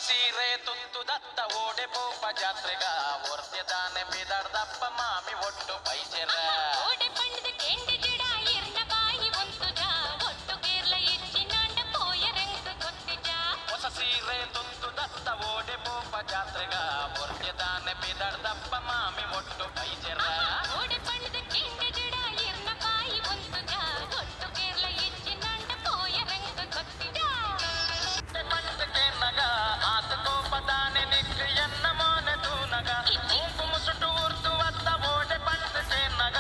ಸೀರೆ ತುತ್ತು ದತ್ತ ಓಡೆ ಪೋಪ ಜಾತ್ರೆಗ ಒರ್ತೆದಾನೆ ಬಿದರ್ದಪ್ಪ ಮಾಮಿ ಒಟ್ಟು ಪೈಚೆರ ಓಡೆ ಪಂಡದ ಕೆಂಡೆ ಗಿಡ ಇರ್ನ ಬಾಯಿ ಒಂತುಜ ಒಟ್ಟು ಕೇರ್ಲ ಹೆಚ್ಚಿನಾಂಡ ಪೋಯ ರಂಗ ಗೊತ್ತಿಜ ಹೊಸ ಸೀರೆ ತುತ್ತು ದತ್ತ ಓಡೆ ಪೋಪ ಜಾತ್ರೆಗ ಒರ್ತೆದಾನೆ ಬಿದರ್ದಪ್ಪ ಮಾಮಿ ಒಟ್ಟು ಪೈಚೆರ ಓಡೆ ಪಂಡದ ಕೆಂಡೆ ಗಿಡ ಇರ್ನ ಬಾಯಿ ಒಂತುಜ ಒಟ್ಟು ಕೇರ್ಲ ಹೆಚ್ಚಿನಾಂಡ ಪೋಯ ರಂಗ ಗೊತ್ತಿಜ ಪಂಡಕ್ಕೆ ನಗ ಆತ ಕೋಪದಾನೆ ನಿಕ್ ಎನ್ನ ಮೋನೆ ತೂನಗ ಮೂಕು ಮುಸುಟು ಉರ್ದು ಅತ್ತ ಓಡೆ ಪಂಡಕ್ಕೆ ನಗ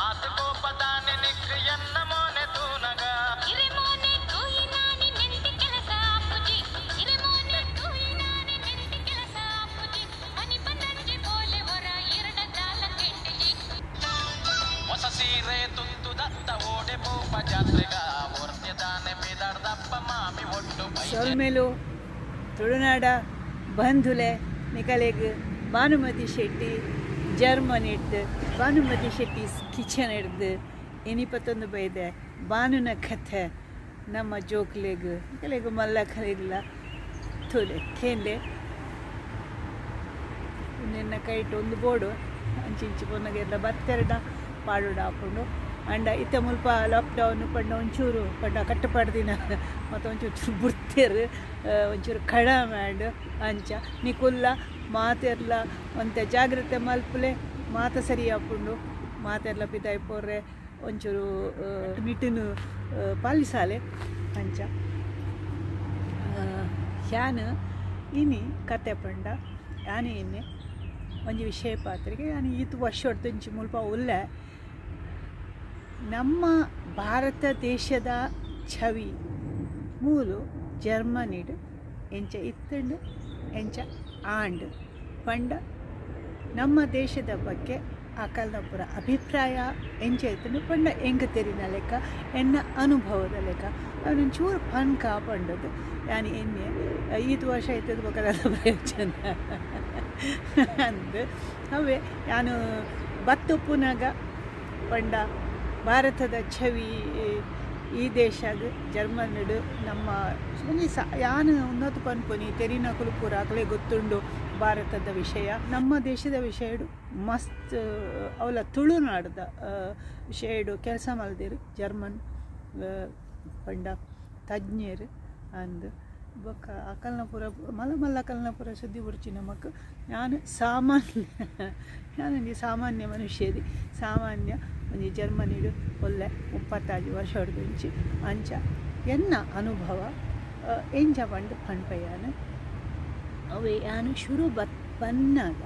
ಆತ ಕೋಪದಾನೆ ನಿಕ್ ಎನ್ನ ಮೋನೆ ತೂನಗ ಇರೆ ಮೋನೆ ತೂಯಿನಾನಿ ನೆಂಟಿ ಕೆಲಸ ಅಪ್ಪುಜಿ ಇರೆ ಮೋನೆ ತೂಯಿನಾನಿ ನೆಂಟಿ ಕೆಲಸ ಅಪ್ಪುಜಿ ಮನಿ ಬಂದಂಜಿ ಬೋಲೆ ಹೊರ ಎರಡ ಜಾಲ ಕೆಂಡಿಜಿ ಹೊಸ ಸೀರೆ ತುತ್ತು ದತ್ತ ಓಡೆ ಪೋಪ ಜಾತ್ರೆಗ ಒರ್ತೆದಾನೆ ಬಿದರ್ದಪ್ಪ ಮಾಮಿ ಒಟ್ಟು ಸೊಲ್ಮೆಲು ತುಳುನಾಡ ಬಂಧುಲೆ ನಿಕಲೆಗ್ ಭಾನುಮತಿ ಶೆಟ್ಟಿ ಜರ್ಮನ್ ಇಡ್ದು ಭಾನುಮತಿ ಶೆಟ್ಟಿ ಕಿಚನ್ ಹಿಡ್ದು ಇನಿಪತ್ತೊಂದು ಬೈದೆ ಬಾನುನ ಕಥೆ ನಮ್ಮ ಜೋಕ್ಲೆಗ್ ನಿಕಲೆಗ್ ಮಲ್ಲ ಕಲಿಲ್ಲ ತುಲೆ ಕೇಂದ್ಲೆ ನಿನ್ನ ಕೈಟ್ ಒಂದು ಬೋಡು ಅಂಚಿಂಚು ಪೊನ್ನಗೆಲ್ಲ ಬತ್ತೆರಡ ಪಾಡುಡ ಹಾಕೊಂಡು ಅಂಡ ಇತ್ತ ಮುಲ್ಪ ಲಾಕ್ಡೌನ್ ಪಂಡ ಒಂಚೂರು ಪಂಡ ಕಟ್ಟುಪಾಡ್ದಿನ ಮತ್ತು ಒಂಚೂರು ಬುಡ್ತೇರು ಒಂಚೂರು ಕಡ ಮ್ಯಾಡ್ ಅಂಚ ನಿಕುಲ್ಲ ಮಾತೆರ್ಲ ಒಂತೆ ಜಾಗ್ರತೆ ಮಲ್ಪಲೆ ಮಾತ ಸರಿ ಹಾಕೊಂಡು ಮಾತೆರ್ಲ ಪಿದಾಯ್ಪೋರ್ರೆ ಒಂಚೂರು ನಿಟ್ಟಿನ ಪಾಲಿಸಾಲೆ ಅಂಚ ಯಾನು ಇನಿ ಕತೆ ಪಂಡ ಯಾನೇ ಇನ್ನೆ ಒಂಜಿ ವಿಷಯ ಪಾತ್ರೆಗೆ ಯಾನು ಈತು ವರ್ಷ ಹೊಡ್ತಂಚಿ ಮುಲ್ಪ ಉಲ್ಲೆ ನಮ್ಮ ಭಾರತ ದೇಶದ ಛವಿ ಮೂಲು ಜರ್ಮನಿಡ್ ಎಂಚ ಇತ್ತಂಡು ಎಂಚ ಆಂಡ್ ಪಂಡ ನಮ್ಮ ದೇಶದ ಬಗ್ಗೆ ಆಕಲ್ನ ಪುರ ಅಭಿಪ್ರಾಯ ಎಂಚ ಇತ್ತಂಡು ಪಂಡ ಎಂಗ ತೆರಿನ ಲೆಕ್ಕ ಎನ್ನ ಅನುಭವದ ಲೆಕ್ಕ ಅದೊಂಚೂರು ಪನ್ಕ ಪಂಡದು ಯಾನಿ ಎಣ್ಣೆ 5 ವರ್ಷ ಇತ್ತದ ಬೇಕಾದ ಪ್ರಯೋಜನ ಅಂದು ಅವೇ ನಾನು ಬತ್ತುಪ್ಪುನಾಗ ಪಂಡ ಭಾರತದ ಛವಿ ಈ ದೇಶಾಗ ಜರ್ಮನಿಡು ನಮ್ಮ ಸುಮ್ಮನೆ ಯಾನು ಉನ್ನತ ಪನ್ಪೊನಿ ತೆರಿನ ಕುಲುಪುರ ಆಗಲೇ ಗೊತ್ತುಂಡು ಭಾರತದ ವಿಷಯ ನಮ್ಮ ದೇಶದ ವಿಷಯಡು ಮಸ್ತ್ ಅವಲ ತುಳುನಾಡ್ದ ವಿಷಯಡು ಕೆಲಸ ಮಲ್ದಿರು ಜರ್ಮನ್ ಪಂಡ ತಜ್ಞರು ಅಂದು ಬೊಕ್ಕ ಅಕಲ್ನಪುರ ಮಲ್ಲ ಅಕಲ್ನಪುರ ಸುದ್ದಿ ಬುಡ್ಚಿ ನಮಕ್ ನಾನು ನಾನೊಂದು ಸಾಮಾನ್ಯ ಮನುಷ್ಯದಿ ಸಾಮಾನ್ಯ ಒಂದು ಜರ್ಮನಿಡು ಒಳ್ಳೆ 35 ವರ್ಷ ಹೊಡೆದುಂಚಿ ಅಂಚ ಎನ್ನ ಅನುಭವ ಎಂಚ ಪಂಡು ಪನ್ಪಯ್ಯಾನು ಅವೇ ಯಾನು ಶುರು ಬನ್ನಾಗ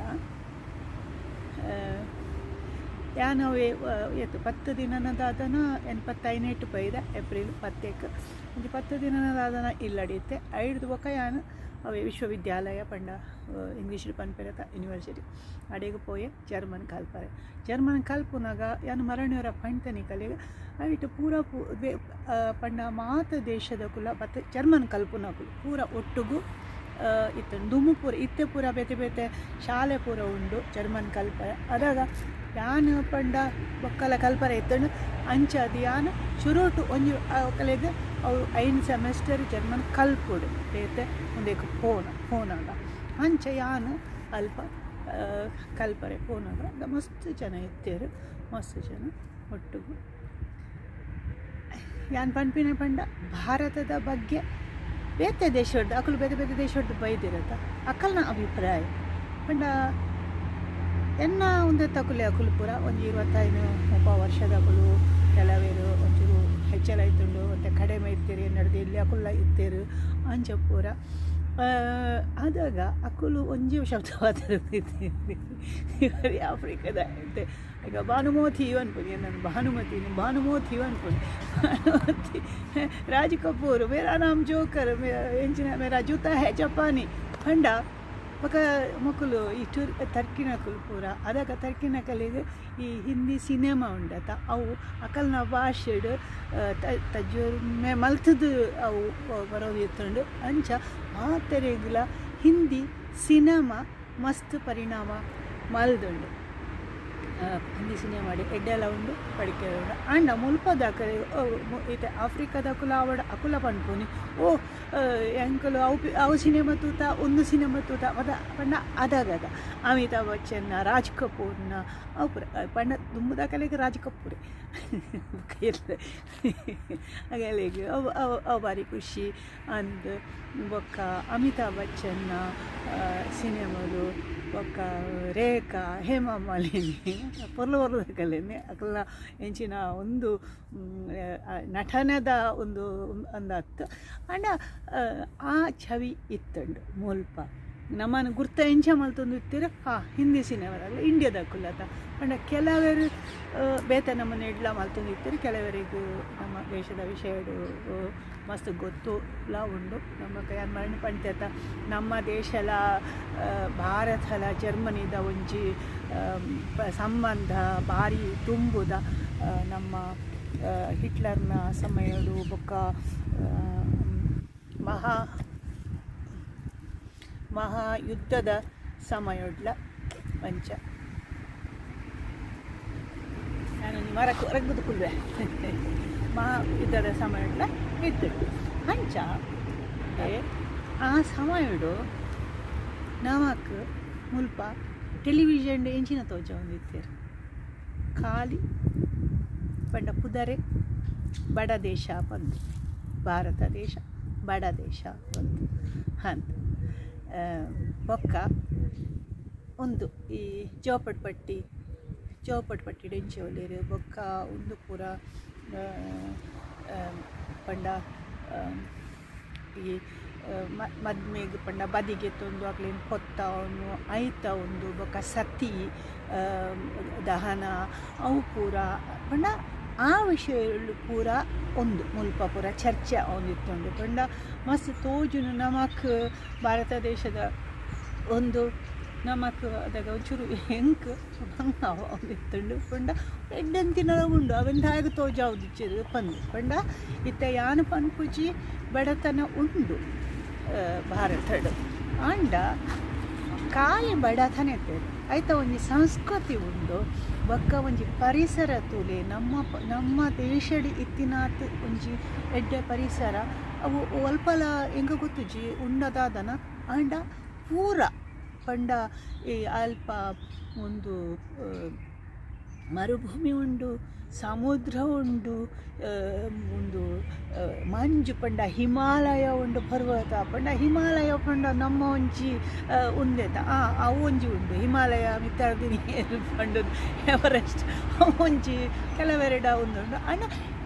ಯಾನು ಅವೇ ಎತ್ತು 10 ದಿನನದಾದನ 85 ಬೈದ ಏಪ್ರಿಲ್ 10ಕ್ಕೆ ಒಂದು 10 ದಿನನದಾದನ ಇಲ್ಲಡಿತ್ತೆ 5 ಬೊಕ್ಕ ಯಾನು ಅವೇ ವಿಶ್ವವಿದ್ಯಾಲಯ ಪಂಡ ಇಂಗ್ಲೀಷ್ ಪನ್ಪೆರತ ಯೂನಿವರ್ಸಿಟಿ ಅಡೆಗೆ ಪೋಯೆ ಜರ್ಮನ್ ಕಲ್ಪುನಾಗ ಯಾನು ಮರಣಿಯವರ ಪಂಟನಿ ಕಲೆಗೆ ಐಟು ಪೂರ ಪಂಡ ಮಾತ ದೇಶದ ಕುಲ ಮತ್ತು ಜರ್ಮನ್ ಕಲ್ಪುನಕುಲು ಪೂರ ಒಟ್ಟುಗು ಇತ್ತು ದುಮ್ಮು ಪೂರ ಇತ್ತೆ ಪೂರ ಬೇತೆ ಬೇತೆ ಶಾಲೆ ಪೂರ ಉಂಡು ಜರ್ಮನ್ ಕಲ್ಪರೆ ಅದಾಗ ಯಾನು ಪಂಡ ಬೊಕ್ಕಲ ಕಲ್ಪರೆ ಇತ್ತಂಡು ಅಂಚದು ಯಾನು ಶುರುಟು ಒಂಜಿ ಕಲೆಗೆ ಅವು 5 ಸೆಮೆಸ್ಟರ್ ಜರ್ಮನ್ ಕಲ್ಪುಡು ಬೇತೆ ಒಂದೇಕು ಫೋನಾಗ ಅಂಚ ಯಾನು ಅಲ್ಪ ಕಲ್ಪರೆ ಫೋನಾಗ ಮಸ್ತ್ ಜನ ಇತ್ತೇರು ಮಸ್ತ್ ಜನ ಒಟ್ಟಿಗೂ ಯಾನು ಪನ್ಪಿನ ಪಂಡ ಭಾರತದ ಬಗ್ಗೆ ಬೇತೆ ದೇಶದ್ದು ಅಕಲು ಬೇತೆ ಬೇತೆ ದೇಶದ್ದು ಬೈದಿರತ್ತ ಅಕಲ್ನ ಅಭಿಪ್ರಾಯ ಪಂಡ ಎನ್ನ ಒಂದೇ ತಕುಲೆ ಅಕುಲು ಪೂರ ಒಂದು 25-30 ವರ್ಷದ ಅಕುಲು ಕೆಲವೇರು ಒಂಚೂರು ಹೆಚ್ಚಳ ಇತ್ತುಂಡು ಮತ್ತು ಕಡಿಮೆ ಇತ್ತೀರಿ ನಡೆದು ಇಲ್ಲಿ ಅಕುಲ್ಲ ಇತ್ತೇರು ಅಂಚ ಪೂರ ಆದಾಗ ಅಕುಲು ಒಂಜೀವ ಶಬ್ದ ಮಾತಾಡ್ತಿದ್ದೀವಿ ಆಫ್ರಿಕಾದ ಐತೆ ಈಗ ಭಾನುಮತಿ ಅನ್ಕೊಂಡು ನಾನು ಭಾನುಮತಿ ಅನ್ಕೊಂಡು ಭಾನುಮತಿ ರಾಜ್ ಕಪೂರ್ ಮೇರಾ ನಾಮ್ ಜೋಕರ್ ಎಂಚಿನ ಮೇರಾ ಜೂತಾ ಹೇ ಜಪಾನಿ ಪಂಡ ಬಕ ಮಕ್ಕಳು ಈ ತರ್ಕಿನ ಕುಲು ಪೂರ ಅದಾಗ ತರ್ಕಿನ ಕಲೆಗೆ ಈ ಹಿಂದಿ ಸಿನಿಮಾ ಉಂಡತ ಅವು ಅಕಲ್ನ ಭಾಷೆಡು ತಜ್ಜೋರ್ಮೆ ಮಲ್ತದು ಅವು ಬರೋದು ಇತ್ತುಂಡು ಅಂಚ ಮಾತೆರೆಗ್ಲ ಹಿಂದಿ ಸಿನಿಮಾ ಮಸ್ತ್ ಪರಿಣಾಮ ಮಲ್ದುಂಡು ಹಿಂದಿ ಸಿನಿಮಾ ಎಡ್ಡೆಲ್ಲ ಉಂಡು ಪಡಿಕೆ ಉಂಡು ಅಂಡ ಮುಲ್ಪದ ಕಡೆ ಇತ್ತೆ ಆಫ್ರಿಕಾದ ಅಕುಲ ಆವಡ ಅಕುಲ ಪಂಡ್ಪುನಿ ಓ ಎಂಕಲು ಅವು ಸಿನಿಮಾ ತೂತ ಒಂದು ಸಿನಿಮಾ ತೂತ ಮತ ಪಂಡ ಅದಾಗದ ಅಮಿತಾಬ್ ಬಚ್ಚನ್ನ ರಾಜ್ ಕಪೂರ್ನ ಅವು ಪುರ ಪಂಡ ದುಂಬುದ ಕಲೆಗೆ ರಾಜ್ ಕಪೂರೆ ಹಾಗೆ ಅವು ಅವು ಅವು ಬಾರಿ ಖುಷಿ ಅಂದ್ ಬೊಕ್ಕ ಅಮಿತಾಬ್ ಬಚ್ಚನ್ನ ಸಿನಿಮಾಲು ಬೊಕ್ಕ ರೇಖಾ ಹೇಮಾ ಮಾಲಿನಿ ಪೊರ್ಲು ಕಲೆನೆ ಅಕಲ್ನ ಎಂಚಿನ ಒಂದು ನಟನದ ಒಂದು ಅಂದತ್ತು ಅಂಡ ಆ ಛವಿ ಇತ್ತಂಡು ಮುಲ್ಪ ನಮ್ಮನ್ನು ಗುರ್ತ ಎಂಚ ಮಲ್ತೊಂದು ಇತ್ತೀರ ಹಿಂದಿ ಸಿನಿಮಾದಲ್ಲಿ ಇಂಡಿಯಾದ ಕುಲ್ಲತ ಅಂಡ ಕೆಲವರು ಬೇತೆ ನಮ್ಮನ್ನು ಎಡ್ಲ ಮಲ್ತೊಂದು ಇತ್ತೀರಿ ಕೆಲವರಿಗೂ ನಮ್ಮ ದೇಶದ ವಿಷಯಡು ಮಸ್ತ್ ಗೊತ್ತು ಲ ಉಂಡು ನಮ್ಮ ಯಾರು ಮರಣ ಪಂಡ್ಯತ ನಮ್ಮ ದೇಶಲ ಭಾರತಲ ಜರ್ಮನಿದ ಒಂಜಿ ಸಂಬಂಧ ಭಾರಿ ತುಂಬುದ ನಮ್ಮ ಹಿಟ್ಲರ್ನ ಸಮಯಡು ಬೊಕ್ಕ ಮಹಾಯುದ್ಧದ ಸಮಯಡ್ಲ ಪಂಚ ನಾನು ಮರಕ್ಕೆ ಹೊರಗದು ಕುಲ್ವೆ ಮಹಾಯುದ್ಧದ ಸಮಯಡ್ಲ ಇತ್ತು ಹಂಚ ಆ ಸಮಯಡು ನಮಕ್ ಮುಲ್ಪ ಟೆಲಿವಿಷನ್ ಎಂಚಿನ ತೋಜ ಒಂದಿತ್ತೇರು ಖಾಲಿ ಪಂಡ ಪುದರೆ ಬಡ ದೇಶ ಬಂದು ಭಾರತ ದೇಶ ಬಡ ದೇಶ ಬಂದು ಅಂತ ಬೊಕ್ಕ ಒಂದು ಈ ಚೌಪಟ್ಪಟ್ಟಿ ಡೆಂಚಿ ಒಲೇರು ಬೊಕ್ಕ ಒಂದು ಪೂರ ಪಂಡ ಈ ಮದ್ಮೆಗೆ ಪಂಡ ಬದಿಗೆ ತಂದು ಆಗ್ಲೇನು ಕೊತ್ತ ಅವನು ಐತ ಒಂದು ಬೊಕ್ಕ ಸತಿ ದಹನ ಅವು ಪೂರ ಪಂಡ ಆ ವಿಷಯಗಳು ಪೂರ ಒಂದು ಮುಲ್ಪ ಪೂರ ಚರ್ಚೆ ಅವನಿತ್ತುಂಡು ಪಂಡ ಮಸ್ತ್ ತೋಜುನು ನಮಕ್ ಭಾರತ ದೇಶದ ಒಂದು ನಮಕ್ ಅದಾಗ ಒಂಚೂರು ಹೆಂಕ್ ಭಂಗ ಅವನಿತ್ತುಂಡು ಪಂಡ ಎಡ್ಡಂತಿನ ಉಂಡು ಅವೆಂದ ಹಾಗೆ ತೋಜಾವುದಿಚ್ಚದು ಪಂದು ಪಂಡ ಇತ್ತ ಯಾನು ಪನ್ಪುಜಿ ಬಡತನ ಉಂಡು ಭಾರತಡು ಅಂಡ ಕಾಯಿ ಬಡತನ ಇರ್ತದೆ ಆಯ್ತಾ ಒಂಜಿ ಸಂಸ್ಕೃತಿ ಉಂಡು ಬೊಕ್ಕ ಒಂಜಿ ಪರಿಸರ ತೂಲೆ ನಮ್ಮ ದೇಶಡ್ ಇತ್ತಿನಾತ್ ಒಂಜಿ ಎಡ್ಡೆ ಪರಿಸರ ಅವು ಒಲ್ಪಲ ಹೆಂಗ ಗೊತ್ತುಜಿ ಉಂಡದಾದನ ಅಂಡ ಪೂರ ಪಂಡ ಈ ಅಲ್ಪ ಒಂದು ಮರುಭೂಮಿ ಉಂಡು ಸಮುದ್ರ ಉಂಡು ಒಂದು ಮಂಜು ಪಂಡ ಹಿಮಾಲಯ ಉಂಡು ಪರ್ವತ ಪಂಡ ಹಿಮಾಲಯ ಪಂಡ ನಮ್ಮ ಒಂಜಿ ಉಂದೆತ ಅವು ಒಂಜಿ ಉಂಡು ಹಿಮಾಲಯ ಮಿತ್ತರ್ದಿನಿ ಪಂಡು ಎವರೆಸ್ಟ್ ಒಂಜಿ ಕೆಲವೆರಡ ಉಂದುಂಡು ಅಣ್ಣ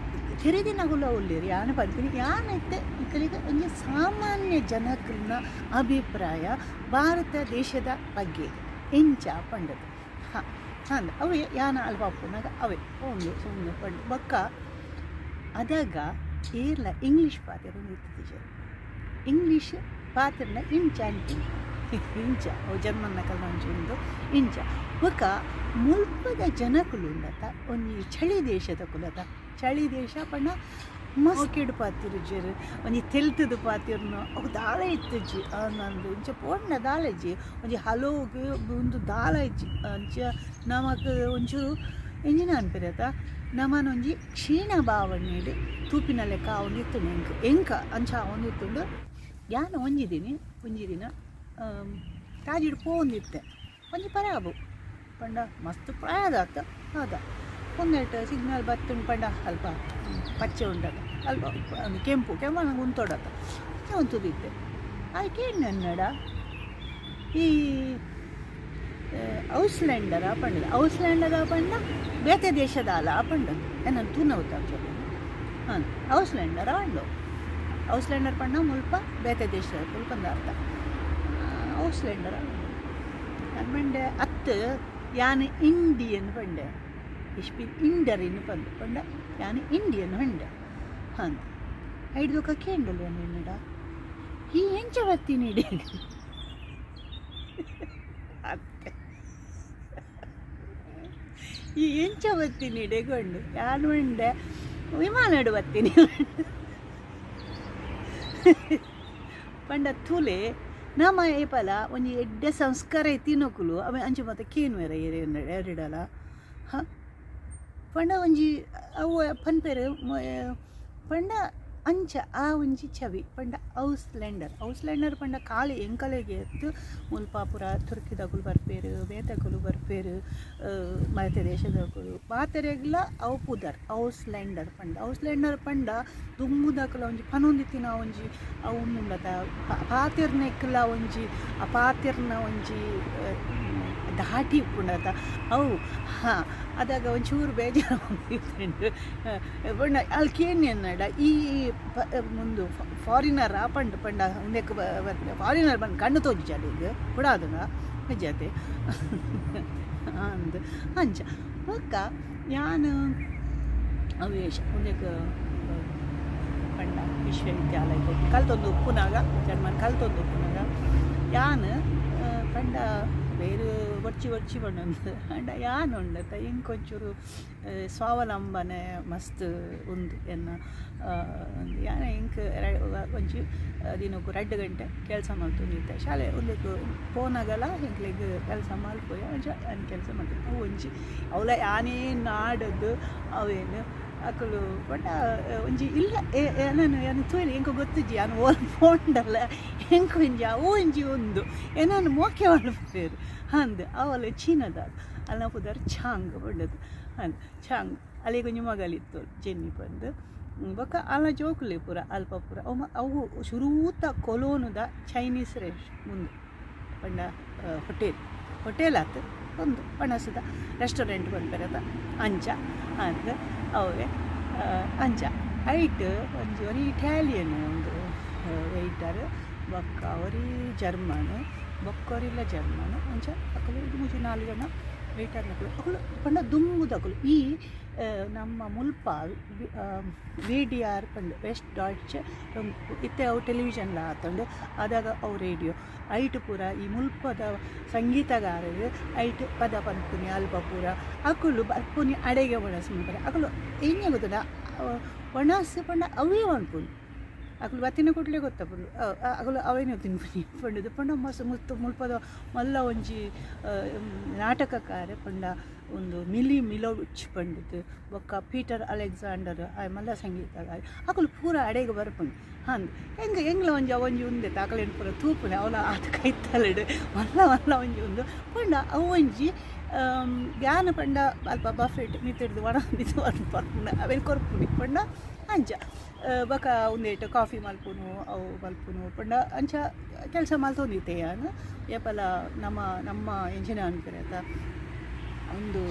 ತಿರುದಿನಗುಲ ಉಳ್ಳೇರಿ ಯಾನ ಬರ್ತೀನಿ ಯಾನೈತೆ ಕಲಿಗೆ ಒಂಜಿ ಸಾಮಾನ್ಯ ಜನಕಲ್ನ ಅಭಿಪ್ರಾಯ ಭಾರತ ದೇಶದ ಬಗ್ಗೆ ಎಂಚ ಪಂಡದು ಹಾಂ ಅವೇ ಯಾನ ಅಲ್ಪಾಪುನಾಗ ಅವೇ ಒಂದು ಸುಮ್ಮನೆ ಪಂಡು ಬೊಕ್ಕ ಅದಾಗ ಏರ್ಲ ಇಂಗ್ಲೀಷ್ ಪಾತ್ರ ಇರ್ತದೆ ಇಂಗ್ಲೀಷ್ ಪಾತ್ರನ ಇಂಚ ಅಂತೀನಿ ಇಂಚ ಅವು ಜರ್ಮನ್ನ ಕಲ್ವಂಚ ಒಂದು ಇಂಚ ಬೊಕ್ಕ ಮುಲ್ಪದ ಜನಕುಲು ಉಂಡತ ಒಂಜಿ ಚಳಿ ದೇಶದ ಕುಲದ ಚಳಿ ದೇಶ ಪಂಡ ಮಸ್ಕೆಡು ಪಾತಿರುಜರು ಒಂಜಿ ತೆಲ್ತದ ಪಾತಿರ್ನು ಅವು ದಾಳ ಇತ್ತಜ್ಜಿ ನಂದು ಇಂಚ ಪೋಣ್ಣ ದಾಳಜ್ಜಿ ಒಂಜಿ ಹಲೋಗೆ ಒಂದು ದಾಳ ಇಜ್ಜಿ ಅಂಚ ನಮಕ್ ಒಂಚೂರು ಎಂಜಿನ ಅನ್ಪಿರತ ನಮ್ಮನೊಂಜಿ ಕ್ಷೀಣ ಭಾವನೆಡು ತೂಪಿನ ಲೆಕ್ಕ ಅವನಿತ್ತು ಎಂಕ ಅಂಚ ಅವನಿತ್ತುಂಡು ಯಾನು ಒಂಜಿ ದಿನ ಕಾಜಿಡು ಪೋಂದಿತ್ತೆ ಒಂಜಿ ಪರಾಬು ಪಂಡ ಮಸ್ತ್ ಪ್ರಾಯದಾತ ಅದ ಒಂದೆರಡು ಸಿಗ್ನಲ್ ಬತ್ತುಂಡು ಪಂಡ ಅಲ್ಪ ಪಚ್ಚೆ ಉಂಡದ ಅಲ್ಪ ಒಂದು ಕೆಂಪು ನಂಗೆ ಉಂತೊಡತ್ತ ಉಂತುದಿತ್ತೆ ಅದಕ್ಕೆ ನನ್ನಡ ಈ ಔಸ್ಲ್ಯಾಂಡರ ಪಂಡ ಬೇತೆ ದೇಶದ ಅಲ್ಲ ಪಂಡದು ಏನನ್ನು ತೂನವುತ್ತ ಹಾಂ ಔಸ್ಲ್ಯಾಂಡರ ಔಸ್ಲ್ಯಾಂಡರ್ ಪಂಡ ಮುಲ್ಪ ಬೇತೆ ದೇಶದ ಮುಲ್ಪಂದ ಅರ್ಥ ಔಸ್ಲ್ಯಾಂಡರ ಪಂಡೆ ಅತ್ತು ಯಾನು ಇಂಡಿಯನ್ ಪಂಡೆ ಇಷ್ಟು ಇಂಡರಿನ ಪಂಡ ಯಾನು ಇಂಡಿಯನ್ ಹೊಂಡೆ ಹಾಂ ಐದು ಕೇಂಡಲ್ಲ ನಿನ್ನಡ ಈ ಎಂಚ ಬರ್ತೀನಿ ಅತ್ತೆ ಈ ಎಂಚ ಬರ್ತೀನಿ ಡೆಗೊಂಡು ಯಾನು ಉಂಡೆ ವಿಮಾನಡು ಬರ್ತೀನಿ ಪಂಡ ತುಲೆ ನಮ್ಮ ಏಪಲ ಒಂಜಿ ಎಡ್ಡೆ ಸಂಸ್ಕಾರ ತಿನ್ನೋಕುಲು ಅವೆ ಅಂಚು ಮತ್ತೆ ಕೇನು ಬೇರೆ ಎರಡಲ್ಲ ಹಾಂ ಪಂಡ ಒಂಜಿ ಅವು ಪನ್ಪೇರು ಪಂಡ ಅಂಚ ಆ ಒಂಜಿ ಚವಿ ಪಂಡ ಔಸ್ಲೆಂಡರ್ ಪಂಡ ಕಾಳಿ ಎಂಕಲೆಗೆ ಎತ್ತು ಮುಲ್ಪಾಪುರ ತುರ್ಕಿದಗುಲು ಬರ್ಪೇರು ಬೇತಗುಲು ಬರ್ಪೇರು ಮಧ್ಯ ದೇಶದಗುಲು ಪಾತೆರೆಗ್ಲ ಅವು ಪುದರ್ ಔಸ್ಲೆಂಡರ್ ಪಂಡ ದುಮ್ಮುದಕಲ ಒಂಜಿ ಪನೊಂದಿತ್ತಿನ ಒಂಜಿ ಅವು ಉಂಡದ ಪಾತೆರ್ನೆಕ್ಲ ಒಂಜಿ ಆ ಪಾತೆರ್ನ ಒಂಜಿ ದಾಟಿ ಉಂಡದ ಅವು ಹಾಂ ಅದಾಗ ಒಂಚೂರು ಬೇಜಾರು ಹೋಗ್ತಿತ್ತು ಪಂಡ ಅಲ್ಕೇನು ಎನ್ನಡ ಈ ಮುಂದು ಫಾರಿನರ್ ಪಂಡ ಪಂಡ ಉಂದೆಕ್ ಫಾರಿನರ್ ಬಂದು ಕಣ್ಣು ತೋಜಾಲ ಈಗ ಕೊಡಾದನ ನಿಜತೆ ಅಂದು ಅಂಚ ಪಕ್ಕ ಯಾನು ಅವೇಶ ಉಂದೆಕ್ ಪಂಡ ವಿಶ್ವವಿದ್ಯಾಲಯ ಕಲ್ತೊಂದು ಉಪ್ಪುನಾಗ ಜರ್ಮನ್ ಕಲ್ತೊಂದು ಉಪ್ಪುನಾಗ ಯಾನು ಪಂಡ ಬೇರು ಒರ್ಚಿ ಬಣ್ಣಂದು ಅಂಡ ಯಾನು ಉಂಡತ ಇಂಕೊಂಚೂರು ಸ್ವಾವಲಂಬನೆ ಮಸ್ತ್ ಉಂದು ಎನ್ನ ಯಾನ ಇಂಕ್ ಒಂಚಿ ದಿನಕ್ಕೂ 2 ಗಂಟೆ ಕೆಲಸ ಮಾಡ್ತು ನಿಂತೆ ಶಾಲೆ ಒಂದಕ್ಕೆ ಫೋನಾಗಲ್ಲ ಇಂಕ್ಲಿಗೆ ಕೆಲಸ ಮಲ್ಪೋಯ ನಾನು ಕೆಲಸ ಮಾಡ್ತೀನಿ ಅವು ಒಂಜಿ ಅವಳ ಯಾನೇ ನಾಡದ್ದು ಅವೇನು ಅಕ್ಕಳು ಬಟ್ ಒಂಜಿ ಇಲ್ಲ ನಾನು ತೋಲಿ ಹೆಂಗೆ ಗೊತ್ತಿಜ್ಜಿ ನಾನು ಓಲ್ಪೋಂಡಲ್ಲ ಹೆಂಗೆ ಒಂಜಿ ಅವು ಒಂಜಿ ಒಂದು ಏನಾನು ಮೋಕೆ ಒಳ್ಪೇರು ಅಂದು ಅವಳು ಚೀನದ ಅಲ್ಲ ಪುದರ್ ಚಾಂಗ್ ಒಳ್ಳದು ಅಂದು ಚಾಂಗ್ ಅಲ್ಲಿ ಕೊಂಚ ಮಗಲಿತ್ತು ಜೆನ್ನಿ ಬಂದು ಬೊಕ್ಕ ಅಲ್ಲ ಜೋಕುಲಿ ಪೂರ ಅಲ್ಪ ಪೂರ ಅವು ಶುರೂತ ಕೊಲೋನುದ ಚೈನೀಸ್ ಮುಂದೆ ಪಂಡ ಹೋಟೆಲ್ ಆತು ಒಂದು ಪಣಸದ ರೆಸ್ಟೋರೆಂಟ್ ಬಂದ್ಬರದ ಅಂಚ ಅಂತ ಅವೇ ಅಂಚ ಐಟ್ ಒಂಜಿ ಇಟಾಲಿಯನ್ ಒಂದು ವೆಯ್ಟರ್ ಬೊಕ್ಕ ಅವರಿ ಜರ್ಮನ್ ಬೊಕ್ಕವರಿಲ್ಲ ಜರ್ಮನ್ ಅಂಚ ಅಕ್ಕಲು 3-4 ಜನ ವೆಯ್ಟರ್ನಗಳು ಅಕ್ಕಳು ಪಂಡ ದುಮ್ಮುದಕ್ಕಳು ಈ ನಮ್ಮ ಮುಲ್ಪ VDR ಪಂಡು ವೆಸ್ಟ್ ಡಾಯ್ಚ್ ಇತ್ತೆ ಅವು ಟೆಲಿವಿಷನ್ಲ ಆತಂಡು ಅದಾಗ ಅವು ರೇಡಿಯೋ ಐಟ್ ಪೂರ ಈ ಮುಲ್ಪದ ಸಂಗೀತಗಾರರು ಐಟ್ ಪದ ಪನ್ಪುನಿ ಅಲ್ಪ ಪೂರ ಅಕ್ಕಳು ಬರ್ಪುನಿ ಅಡೆಗೆ ಒಣಸು ಮಾಡ್ತಾರೆ ಅಕ್ಕಳು ಹೆಂಗೆ ಗೊತ್ತದ ಒಣಸು ಪಂಡ ಅವೇ ಅನ್ಪುನಿ ಅಕ್ಕಳು ಬತ್ತಿನ ಕೊಟ್ಲೆ ಗೊತ್ತಪ್ಪಡು ಅಕ್ಕಳು ಅವೇನೋ ತಿನ್ಪುನಿ ಪಂಡದು ಪಂಡ ಮುತ್ತು ಮುಲ್ಪದ ಮಲ್ಲ ಒಂಜಿ ನಾಟಕಕಾರ ಪಂಡ ಒಂದು ಮಿಲೋವಿಚ್ ಪಂಡಿತ್ ಬೊಕ್ಕ ಪೀಟರ್ ಅಲೆಕ್ಸಾಂಡರ್ ಮಲ್ಲ ಸಂಗೀತಗಾರ ಅಕ್ಕಳು ಪೂರ ಅಡೆಗೆ ಬರ್ಪುಂಡು ಹಂಗೆ ಹೆಂಗ್ಲ ಒಂಜಿ ಉಂದೆ ತಾಕಲೇನು ಪೂರ ತೂಪುನೆ ಅವಳ ಆತ ಕೈತಲಡು ಮಲ್ಲ ಒಂಜಿ ಒಂದು ಪಂಡ ಅವು ಒಂಜಿ ಜ್ಞಾನ ಪಂಡ ಅಲ್ಪ ಬಫೆಟ್ ಮಿತ್ತಿಡ್ದು ಒಣ ಬಿದ್ದು ಬರ್ಪುಂಡು ಅವೇನು ಕೊರ್ಪುನಿ ಪಂಡ ಅಂಚ ಬೊಕ ಒಂದೇಟು ಕಾಫಿ ಮಲ್ಪುನು ಅವು ಮಲ್ಪುನು ಪಂಡ ಅಂಚ ಕೆಲಸ ಮಲ್ತೊಂದಿತ್ತೆ ಯಾನು ಏಪಲ ನಮ್ಮ ಎಂಜಿನ ಅನ್ಕರತ ಒಂದು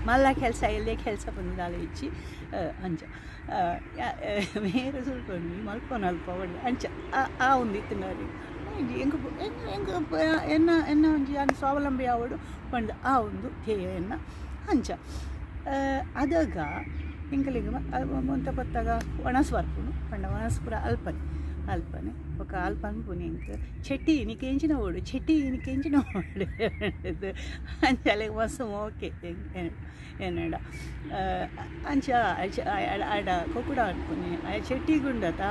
ಮಲ್ಲ ಕೆಲಸ ಎಲ್ಲೇ ಕೆಲಸ ಬಂದಾಲ ಇಚ್ಚಿ ಅಂಚ ಬೇರೆ ಸ್ವಲ್ಪ ಮಲ್ಪೊನಲ್ಪ ಒಳ್ಳೆ ಅಂಚ ಆ ಒಂದಿತ್ತು ನೋಡಿ ಹೆಂಗೆ ಎನ್ನ ಒಂಜಿ ಅನ್ನ ಸ್ವಾವಲಂಬಿ ಆವಡು ಪಂಡ ಆ ಒಂದು ಧ್ಯೇಯ ಎನ್ನ ಅಂಚ ಅದಾಗ ಹಿಂಗಲಿಂಗ ಮುಂತ ಬತ್ತಾಗ ಒಣಸು ಬರ್ಪುನು ಪಂಡ ಒಣಸು ಪೂರ ಅಲ್ಪನೆ ఒక అల్పనుకుని ఇంక చెట్టి నీకేంచిన ఓడు చెట్టి నీకేంచిన ఓడు అంచలే మస్తు ఓకే ఏనాడ అంచ ఆడ కొక్కుడ అనుకుని ఆ చెట్టి గుండత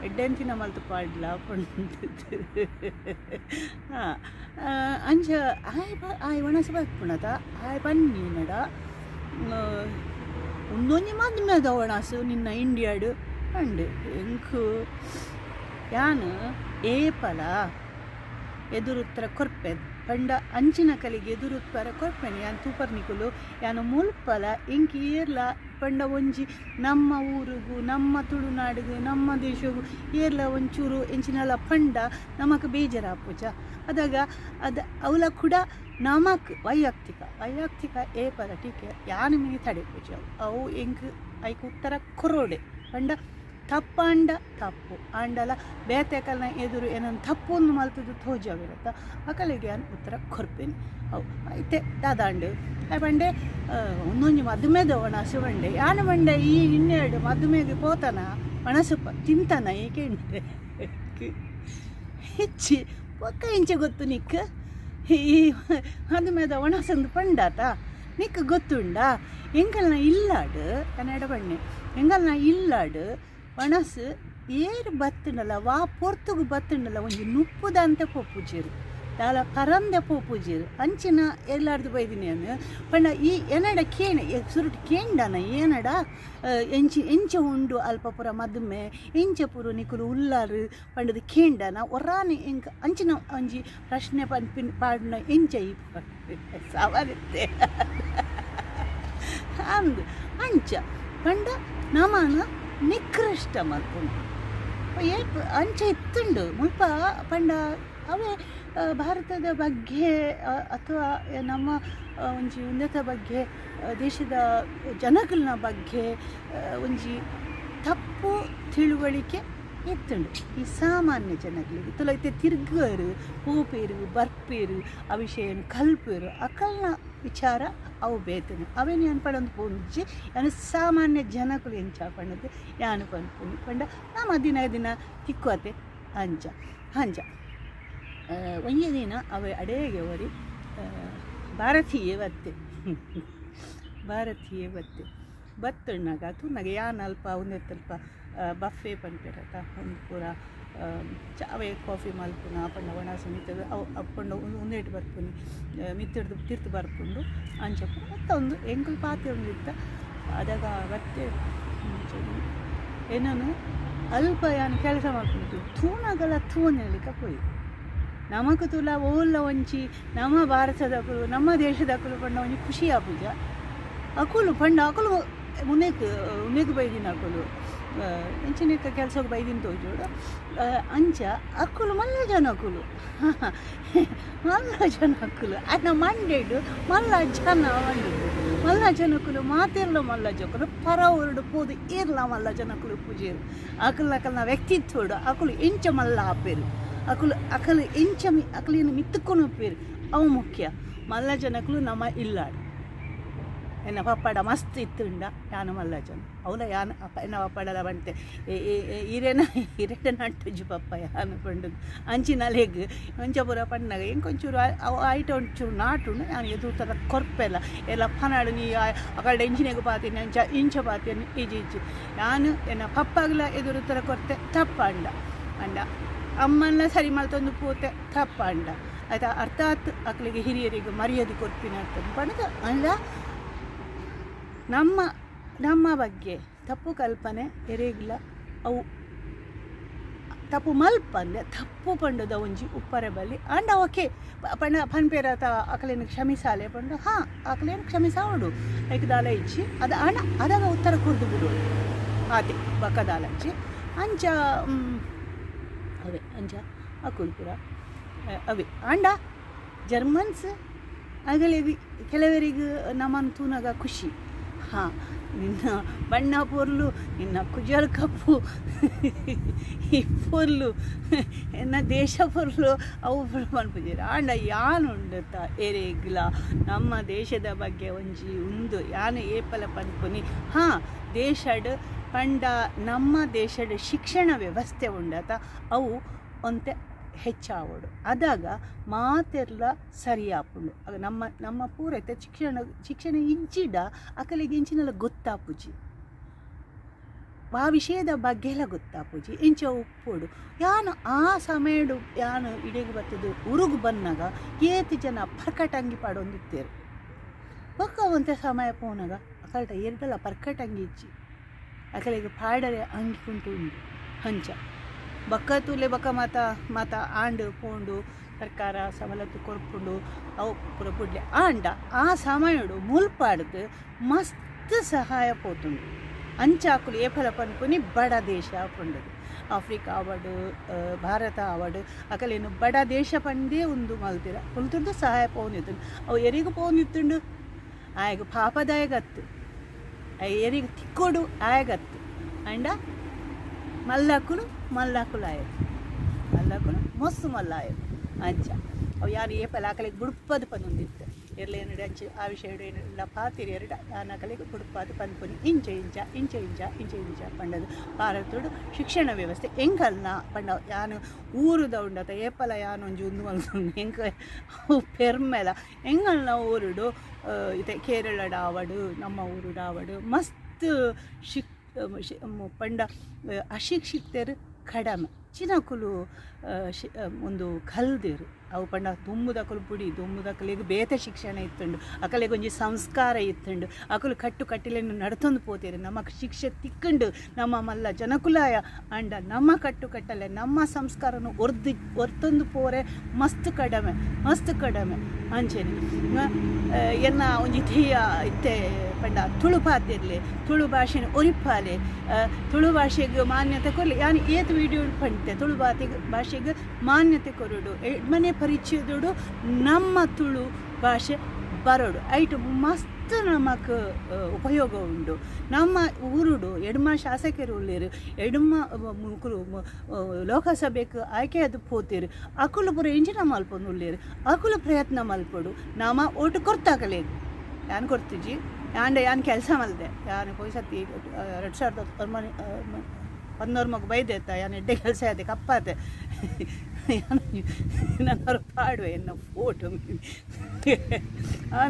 ఎడ్డెంతిన మల్తు పాడ్ల అంచ ಆಯ್ ಒಣಸ ಬರ್ಪುಣತ ಆಯ್ ಬನ್ನೀನಡ ಒಂದೊಂದು ಮದ್ಮೆದ ಒಣಸು ನಿನ್ನ ಇಂಡಿಯಾಡು ಅಂಡು ಎಂಕು ಯಾನು ಏಪಲ ಎದುರುತ್ತರ ಕೊರ್ಪೆ ಪಂಡ ಅಂಚಿನ ಕಲಿಗೆ ಎದುರುತ್ತರ ಕೊರ್ಪೆನೆ ಯಾನು ತೂಪರ್ನಿಕುಲು ಯಾನು ಮುಲ್ಪಲ ಎಂಕಿ ಏರ್ಲ ಪಂಡ ಒಂಜಿ ನಮ್ಮ ಊರಿಗೂ ನಮ್ಮ ತುಳುನಾಡಿಗೂ ನಮ್ಮ ದೇಶಗೂ ಏರ್ಲ ಒಂಚೂರು ಎಂಚಿನಲ ಪಂಡ ನಮಕ್ ಬೇಜಾರಾಪುಜ ಅದಾಗ ಅವಲ ಕೂಡ ನಮಕ್ ವೈಯಕ್ತಿಕ ಏಪಲ ಟೀಕೆ ಯಾನು ಮೀ ತಡೆಪುಜ ಅವು ಎಂಕ್ ಐಕ್ ಉತ್ತರ ಕೊರೋಡೆ ಪಂಡ ತಪ್ಪಂಡ ತಪ್ಪು ಅಂಡಲ ಬೇತೆಕಲ್ನ ಎದುರು ಏನನ್ನು ತಪ್ಪೊಂದು ಮಲ್ತದ್ದು ತೋಜಾವಿರತ್ತ ಅಕಲಿಗೆ ನಾನು ಉತ್ತರ ಕೊರ್ಪೇನೆ ಅವು ಐತೆ ದಾದಾಂಡು ಬಂಡೆ ಒಂದೊಂದು ಮದುಮೆದ ಒಣಸು ಬಂಡೆ ಯಾನು ಬಂಡೆ ಈ ಇನ್ನೆರಡು ಮದುಮೆಗೆ ಪೋತನ ಒಣಸು ತಿಂತಾನ ಏಕೆ ಹೆಚ್ಚಿ ಪಕ್ಕ ಇಂಚೆ ಗೊತ್ತು ನಿಕ್ಕ ಈ ಮದುಮೆದ ಒಣಸಂದು ಪಂಡಾತ ನಿಕ್ಕ ಗೊತ್ತುಂಡ ಎಂಗಲ್ನ ಇಲ್ಲಾಡು ಕನ್ನಡ ಬಣ್ಣೆ ಎಂಗಲ್ನ ಇಲ್ಲಾಡು ಒಣಸು ಏರು ಬತ್ತುಂಡಲ್ಲ ವಾ ಪೊರ್ತುಗು ಬತ್ತುಂಡಲ್ಲ ಒಂಜಿ ನುಪ್ಪುದ ಅಂತ ಪೊಪ್ಪುಜೇರು ದಾಲ ಪರಂದೆ ಪೋಪುಜಿರು ಅಂಚಿನ ಎಲ್ಲಾರ್ದು ಬೈದಿನಿ ಅನ್ನು ಪಂಡ ಈ ಏನಡ ಕೇಣ ಸುರುಟು ಕೇಂಡನ ಏನಡ ಎಂಚ ಉಂಡು ಅಲ್ಪ ಪುರ ಮದುಮೆ ಎಂಚ ಪುರು ನಿಕುಲು ಉಲ್ಲಾರು ಪಂಡದು ಕೇಂಡನ ಒರಾನಿ ಎಂಕ ಅಂಚಿನ ಒಂಜಿ ಪ್ರಶ್ನೆ ಪಾಡಿನ ಎಂಚ ಈ ಸವಾಲಿತ್ತೆ ಅಂದು ಅಂಚ ಪಂಡ ನಮನ ನಿಕೃಷ್ಟ ಮಲ್ಪುಂಡು ಅಂಚ ಇತ್ತುಂಡು ಮುಲ್ಪ ಪಂಡ ಅವೇ ಭಾರತದ ಬಗ್ಗೆ ಅಥವಾ ನಮ್ಮ ಒಂಜಿ ಉನ್ನತ ಬಗ್ಗೆ ದೇಶದ ಜನಗಳ ಬಗ್ಗೆ ಒಂಜಿ ತಪ್ಪು ತಿಳುವಳಿಕೆ ಇತ್ತುಂಡು ಈ ಸಾಮಾನ್ಯ ಜನಗಳಿಗೆ ತುಲೈತೆ ತಿರ್ಗರು ಪೋಪೇರು ಬರ್ಪೇರು ಆ ವಿಷಯನ ಕಲ್ಪೇರು ಅಕಲ್ನ ವಿಚಾರ ಅವು ಬೇತನು ಅವೇನು ಅನ್ಪಡೊಂದು ಪೊಂಜಿ ಯಾನು ಸಾಮಾನ್ಯ ಜನಗಳು ಎಂಚ ಪಂಡದು ಯಾನು ಪನ್ಪುನಿ ಪಂಡ ನಮ್ಮ ದಿನ ತಿಕ್ಕುವತೆ ಅಂಚ ಹಂಚ ಒಂಜಿ ದಿನ ಅವೆ ಅಡೇಗೆ ಒರಿ ಭಾರತೀಯ ಬತ್ತೆ ಬತ್ತಣ್ಣಗ ತುನಗೆ ಯಾನು ಅಲ್ಪ ಒಂದೆತ್ತಲ್ಪ ಬಫೆ ಪನ್ಪೆರತ ಒಂದು ಪೂರ ಅವೇ ಕಾಫಿ ಮಲ್ಪುನ ಪಂಡ ಒಣಾಸು ಮಿತ್ತದು ಅವು ಅಪ್ಪಂಡು ಒಂದೇಟು ಬರ್ಪುನಿ ಮಿತ್ತಿಡ್ದು ತಿರ್ತು ಬರ್ಪುಂಡು ಅಂಚಪ್ಪ ಮತ್ತ ಒಂದು ಎಂಕುಲು ಪಾತ್ರೆ ಒಂದಿತ್ತ ಅದಾಗ ಬತ್ತೆ ಏನನು ಅಲ್ಪ ಯಾನು ಕೆಲಸ ಮಾಡ್ಕೊಂಡು ತೂನಗಲ ತೂನೆಲಿಕ್ಕೆ ಪೋಯಿ ನಮಕು ತುಲ ಓಲ್ಲ ಒಂಚಿ ನಮ್ಮ ಭಾರತದ ಅಕುಲು ನಮ್ಮ ದೇಶದ ಅಕುಲು ಪಂಡ ಒಂಜಿ ಖುಷಿ ಆಪುಜ ಅಕುಲು ಪಂಡ ಅಕುಲು ಉನೇಕು ಬೈದಿನ ಅಕುಲು ಎಂಚಿನೇಕ ಕೆಲಸಕ್ಕೆ ಬೈದಿನ ತೋಜೋಡು ಅಂಚ ಅಕ್ಕುಲು ಮಲ್ಲ ಜನ ಅಕ್ಕುಲು ಅನ್ನ ಮಂಡೇಡು ಮಲ್ಲ ಜನ ಮಲ್ಲ ಜನಕ್ಕುಲು ಮಾತೆಲ್ಲ ಮಲ್ಲ ಜಕ್ಕಲು ಪರ ಹೊರಡು ಪೋದು ಏರ್ಲ ಮಲ್ಲ ಜನಕ್ಕುಲು ಪೂಜೆರು ಅಕಲ್ನ ವ್ಯಕ್ತಿತ್ವಡು ಅಕುಲು ಎಂಚ ಮಲ್ಲ ಆಪೇರು ಅಕಲು ಎಂಚ ಅಕಲಿನ ಮಿತ್ತುಕೊಂಡು ಹೋಗ್ಪೇರು ಅವು ಮುಖ್ಯ ಮಲ್ಲ ಜನಕ್ಕಲು ನಮ್ಮ ಇಲ್ಲಾಡು ಎನ್ನ ಪಪ್ಪಡ ಮಸ್ತ್ ಇತ್ತುಂಡ ಯಾನು ಮಲ್ಲ ಜನ ಅವಲ ಯಾನು ಎನ್ನ ಪಪ್ಪಡಲ ಬಂತೆ ಇರೆನ ಅಂಟುಜು ಪಪ್ಪ ಯಾನು ಪಂಡದು ಅಂಚಿನ ಲೆಗ್ ಒಂಚಪುರ ಪಣ್ಣಗ ಎಂಕೊಂಚೂರು ಅವು ಐಟ ಒಂಚೂರು ನಾಟುಂಡು ನಾನು ಎದುರ್ತಾರ ಕೊರ್ಪೆಲ್ಲ ಎಲ್ಲ ಪನಾಡು ನೀ ಅಕಡೆ ಎಂಚಿನೆಗೂ ಪಾತೀನಿ ಇಂಚ ಪಾತೀನಿ ಈಜು ನಾನು ಎನ್ನ ಪಪ್ಪಗಲ ಎದುರುತ್ತರ ಕೊರ್ತೆ ತಪ್ಪ ಅಂಡ ಅಮ್ಮನ್ನ ಸರಿ ಮಲ್ತೊಂದು ಪೋತೆ ತಪ್ಪ ಆಯ್ತಾ ಅರ್ಥಾತ್ ಅಕ್ಕಳಿಗೆ ಹಿರಿಯರಿಗೆ ಮರ್ಯಾದೆ ಕೊಡ್ತೀನಿ ಅಂತ ಪಣದ ಅಲ್ಲ ನಮ್ಮ ಬಗ್ಗೆ ತಪ್ಪು ಕಲ್ಪನೆ ಎರೆಗಿಲ್ಲ ಅವು ತಪ್ಪು ಮಲ್ಪಂದೆ ತಪ್ಪು ಪಂಡದ ಒಂಜಿ ಉಪ್ಪರೆ ಬಲ್ಲಿ ಅಂಡ ಓಕೆ ಪಂಡ ಪನ್ಪೇರತ ಅಕಲೇನು ಕ್ಷಮಿಸಾಲೆ ಪಂಡು ಅಕಲೇನು ಕ್ಷಮಿಸಾವಡು ಐಕ್ದಾಲ ಇಚ್ಚಿ ಅದು ಅಣ್ಣ ಅದಾಗ ಉತ್ತರ ಕುರ್ದು ಬಿಡು ಆತೆ ಬಕ್ಕದಾಲಂಚಿ ಅಂಚ ಅವೇ ಅಂಚ ಅಕುಲ್ಪುರ ಅವೇ ಅಂಡ ಜರ್ಮನ್ಸ್ ಆಗಲಿಗೆ ಕೆಲವರಿಗೆ ನಮ್ಮನ್ನು ತೂನಾಗ ಖುಷಿ ನಿನ್ನ ಬಣ್ಣ ಪೊರ್ಲು ನಿನ್ನ ಕುಜಲ್ ಕಪ್ಪು ಈ ಪೊರ್ಲು ಎನ್ನ ದೇಶ ಪೊರ್ಲು ಅವು ಪನ್ಪುಜೀರ ಆಂಡ ಯಾನುಂಡತ ಎರೆಗ್ಲ ನಮ್ಮ ದೇಶದ ಬಗ್ಗೆ ಒಂಜಿ ಉಂದು ಯಾನು ಏಪಲ ಪನ್ಪುನಿ ದೇಶಡ್ ಪಂಡ ನಮ್ಮ ದೇಶದ ಶಿಕ್ಷಣ ವ್ಯವಸ್ಥೆ ಉಂಡತ ಅವು ಒಂತೆ ಹೆಚ್ಚಾವಡು ಅದಾಗ ಮಾತೆಲ್ಲ ಸರಿಯಾಪುಂಡು ಆಗ ನಮ್ಮ ಪೂರೈತೆ ಶಿಕ್ಷಣ ಇಂಚಿಡ ಅಕಲಿಗೆ ಇಂಚಿನೆಲ್ಲ ಗೊತ್ತಾಪುಜಿ ಆ ವಿಷಯದ ಬಗ್ಗೆ ಎಲ್ಲ ಗೊತ್ತಾಪುಜಿ ಇಂಚ ಉಪ್ಪುಡು ಯಾನು ಆ ಸಮಯಡು ಯಾನು ಇಡೆಗೆ ಬರ್ತದು ಉರುಗು ಬನ್ನಾಗ ಏತಿ ಜನ ಪರ್ಕಟಂಗಿ ಪಾಡೊಂದಿತ್ತೇರು ಬೊಕ್ಕ ಒಂತೆ ಸಮಯ ಪೋನಾಗ ಅಕಲ್ಟ ಎರಡಲ್ಲ ಪರ್ಕಟಂಗಿ ಇಚ್ಚಿ ಅಕಲಿಗೆ ಪಾಡರೆ ಅಂಗಿಕುಂಟು ಉಂಡು ಹಂಚ ಬಕ್ಕ ತೂಲೆ ಬಕ್ಕ ಮಾತ ಆಂಡು ಪೋಂಡು ಸರ್ಕಾರ ಸವಲತ್ತು ಕೊರ್ಪುಂಡು ಅವು ಪುರ ಪುಡ್ಲೆ ಆಂಡ ಆ ಸಮಯಡು ಮುಲ್ಪಾಡ್ದು ಮಸ್ತ್ ಸಹಾಯ ಪೋತುಂಡು ಅಂಚಾಕುಲು ಏಫಲ ಪನ್ಪುನಿ ಬಡ ದೇಶ ಪಂಡದು ಆಫ್ರಿಕಾ ಆವಡು ಭಾರತ ಆವಡು ಅಕಲೇನು ಬಡ ದೇಶ ಪಂದೇ ಒಂದು ಮಲ್ತಿರ ಕುಲ್ತುಂಡು ಸಹಾಯ ಪೋನಿತ್ತು ಅವು ಎರಿಗೂ ಪೋನಿತ್ತುಂಡು ಆಯ್ಗ ಪಾಪದಾಯಗತ್ತು ಎರಿಗೆ ತಿಕ್ಕೋಡು ಆಯಗತ್ತು ಅಂಡ ಮಲ್ಲಾಕುಲು ಆಯರು ಮಲ್ಲಾಕುಲು ಮೊಸ್ಸು ಮಲ್ಲ ಆಯರು ಅಂಚ ಅವು ಯಾರು ಏಪಲ ಆಕಲಿಗೆ ಬುಡುಪದು ಪಂದಿತ್ತು ಎರ್ಲೇನು ಅಂಚೆ ಆ ವಿಷಯ ಏನೆಲ್ಲ ಪಾತಿರಿ ಎರಡು ನಾನು ಆಕಲಿಗೆ ಬುಡುಪದು ಪನ್ಪುನಿ ಇಂಚ ಪಂಡದು ಭಾರತಡು ಶಿಕ್ಷಣ ವ್ಯವಸ್ಥೆ ಎಂಕಲ್ನ ಪಂಡ ಯಾನು ಊರುದ ಉಂಡತ ಏಪಲ ಯಾನು ಒಂಜಿ ಒಂದು ಮಲ್ಕೊಂಡು ಎಂಕ ಪೆರ್ಮೆಲ ಎಂಗಲ್ನ ಊರುಡು ಇದೆ ಕೇರಳಡ ಆವಡು ನಮ್ಮ ಊರುಡ ಆವಡು ಮಸ್ತ್ ಪಂಡ ಅಶಿಕ್ಷಿತರು ಕಡಿಮೆ ಹೆಚ್ಚಿನಕುಲು ಒಂದು ಕಲ್ದಿರು ಅವು ಪಂಡ ದುಂಬುದಕಲು ಪುಡಿ ದುಂಬುದಕಲಿಗೆ ಬೇತೆ ಶಿಕ್ಷಣ ಇತ್ತುಂಡು ಅಕಲಿಗೆ ಒಂಜಿ ಸಂಸ್ಕಾರ ಇತ್ತುಂಡು ಅಕಲು ಕಟ್ಟುಕಟ್ಟಲೆಯನ್ನು ನಡ್ತೊಂದು ಪೋತೇರು ನಮ್ಮ ಶಿಕ್ಷೆ ತಿಕ್ಕಂಡು ನಮ್ಮ ಮಲ್ಲ ಜನಕುಲಾಯ ಅಂಡ ನಮ್ಮ ಕಟ್ಟುಕಟ್ಟಲೆ ನಮ್ಮ ಸಂಸ್ಕಾರನ ಒರ್ತೊಂದು ಪೋರೆ ಮಸ್ತ್ ಕಡಮೆ ಅಂಚೆನೆ ಎನ್ನ ಒಂಜಿ ಧೀಯ ಇತ್ತೆ ಪಂಡ ತುಳು ಪಾತಿರ್ಲಿ ತುಳು ಭಾಷೆನ ಒರಿಪಾಲೆ ತುಳು ಭಾಷೆಗೆ ಮಾನ್ಯತೆ ಕೊರಲಿ ಯಾನು ಏತ್ ವಿಡಿಯೋ ಪಂಡಿತೆ ತುಳು ಭಾಷೆಗೆ ಮಾನ್ಯತೆ ಕೊರಡು ಮನೆ ಪರಿಚಯದೋಡು ನಮ್ಮ ತುಳು ಭಾಷೆ ಬರೋಡು ಐಟು ಮಸ್ತ್ ನಮಕ್ ಉಪಯೋಗ ಉಂಡು ನಮ್ಮ ಊರುಡು ಎಡ್ಮ ಶಾಸಕರು ಉಳ್ಳೇರು ಎಡ್ಮ ಮುಕುಲು ಲೋಕಸಭೆಗೆ ಆಯ್ಕೆ ಅದು ಪೋತೇರು ಅಕುಲು ಪುರ ಎಂಜಿನ ಮಲ್ಪೊಂದು ಉಳ್ಳೇರು ಅಕುಲು ಪ್ರಯತ್ನ ಮಲ್ಪೊಡು ನಮ್ಮ ಓಟು ಕೊರ್ತಾಕಲೇದು ಯಾನು ಕೊಡ್ತಿಜಿ ಯಾನು ಕೆಲಸ ಮಲ್ದೆ ಯಾನು ಪೊಯ್ಸತ್ತಿ 2011 ಬೈದೆತ್ತ ಯಾನು ಎಡ್ಡೆ ಕೆಲಸ ಆಯ್ತು ಕಪ್ಪಾತೆ ನನ್ನವರು ಪಾಡುವೆ ಎನ್ನ ಫೋಟೋ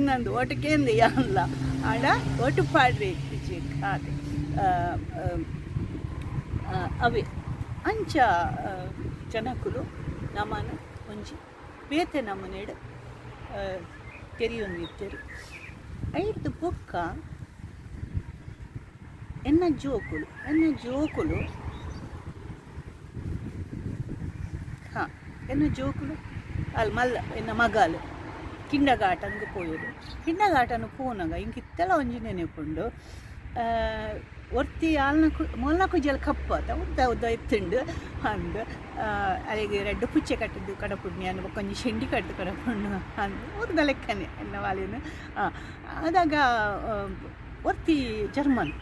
ನಂದು ಒಟ್ಟಿಗೆಂದು ಯಾನಲ್ಲ ಆಡ ಒಟ್ಟು ಪಾಡ್ರಿ ಖಾತೆ ಅವೇ ಅಂಚ ಜನಕುಲು ನಮ್ಮನ ಒಂಜಿ ಬೇತೆ ನಮ್ಮನೇಡು ತೆರಿಯೊಂದಿತ್ತೇರು ಐದು ಬೊಕ್ಕ ಎನ್ನ ಜೋಕುಲು ಎನ್ನ ಜೋಕುಲು ಅಲ್ಲಿ ಮಲ್ಲ ಎನ್ನ ಮಗಾಲು ಕಿಂಡಗಾಟನ್ಗೆ ಪೋಯೋದು ಕಿಂಡಗಾಟನು ಪೋನಾಗ ಇಂಕಿತ್ತೆಲ್ಲ ಒಂಜಿ ನೆನೆಪುಂಡು ಒರ್ತಿ ಮೊಲ್ನಕು ಜಲ ಕಪ್ಪಾತ ಉದ್ದ ಎತ್ತುಂಡು ಅಂದು ಅಲ್ಲಿಗೆ ರೆಡ್ಡು ಪುಚ್ಚೆ ಕಟ್ಟಿದ್ದು ಕಡಪುಣ್ಯ ಅನ್ನೋ ಕೊಂಚ ಶೆಂಡಿ ಕಟ್ಟಿದ್ದು ಕಡಪುಣ್ಣು ಅಂದು ಉರ್ದ ಲೆಕ್ಕನೆ ಎನ್ನ ವಾಲಿನ ಅದಾಗ ಒರ್ತಿ ಜರ್ಮನ್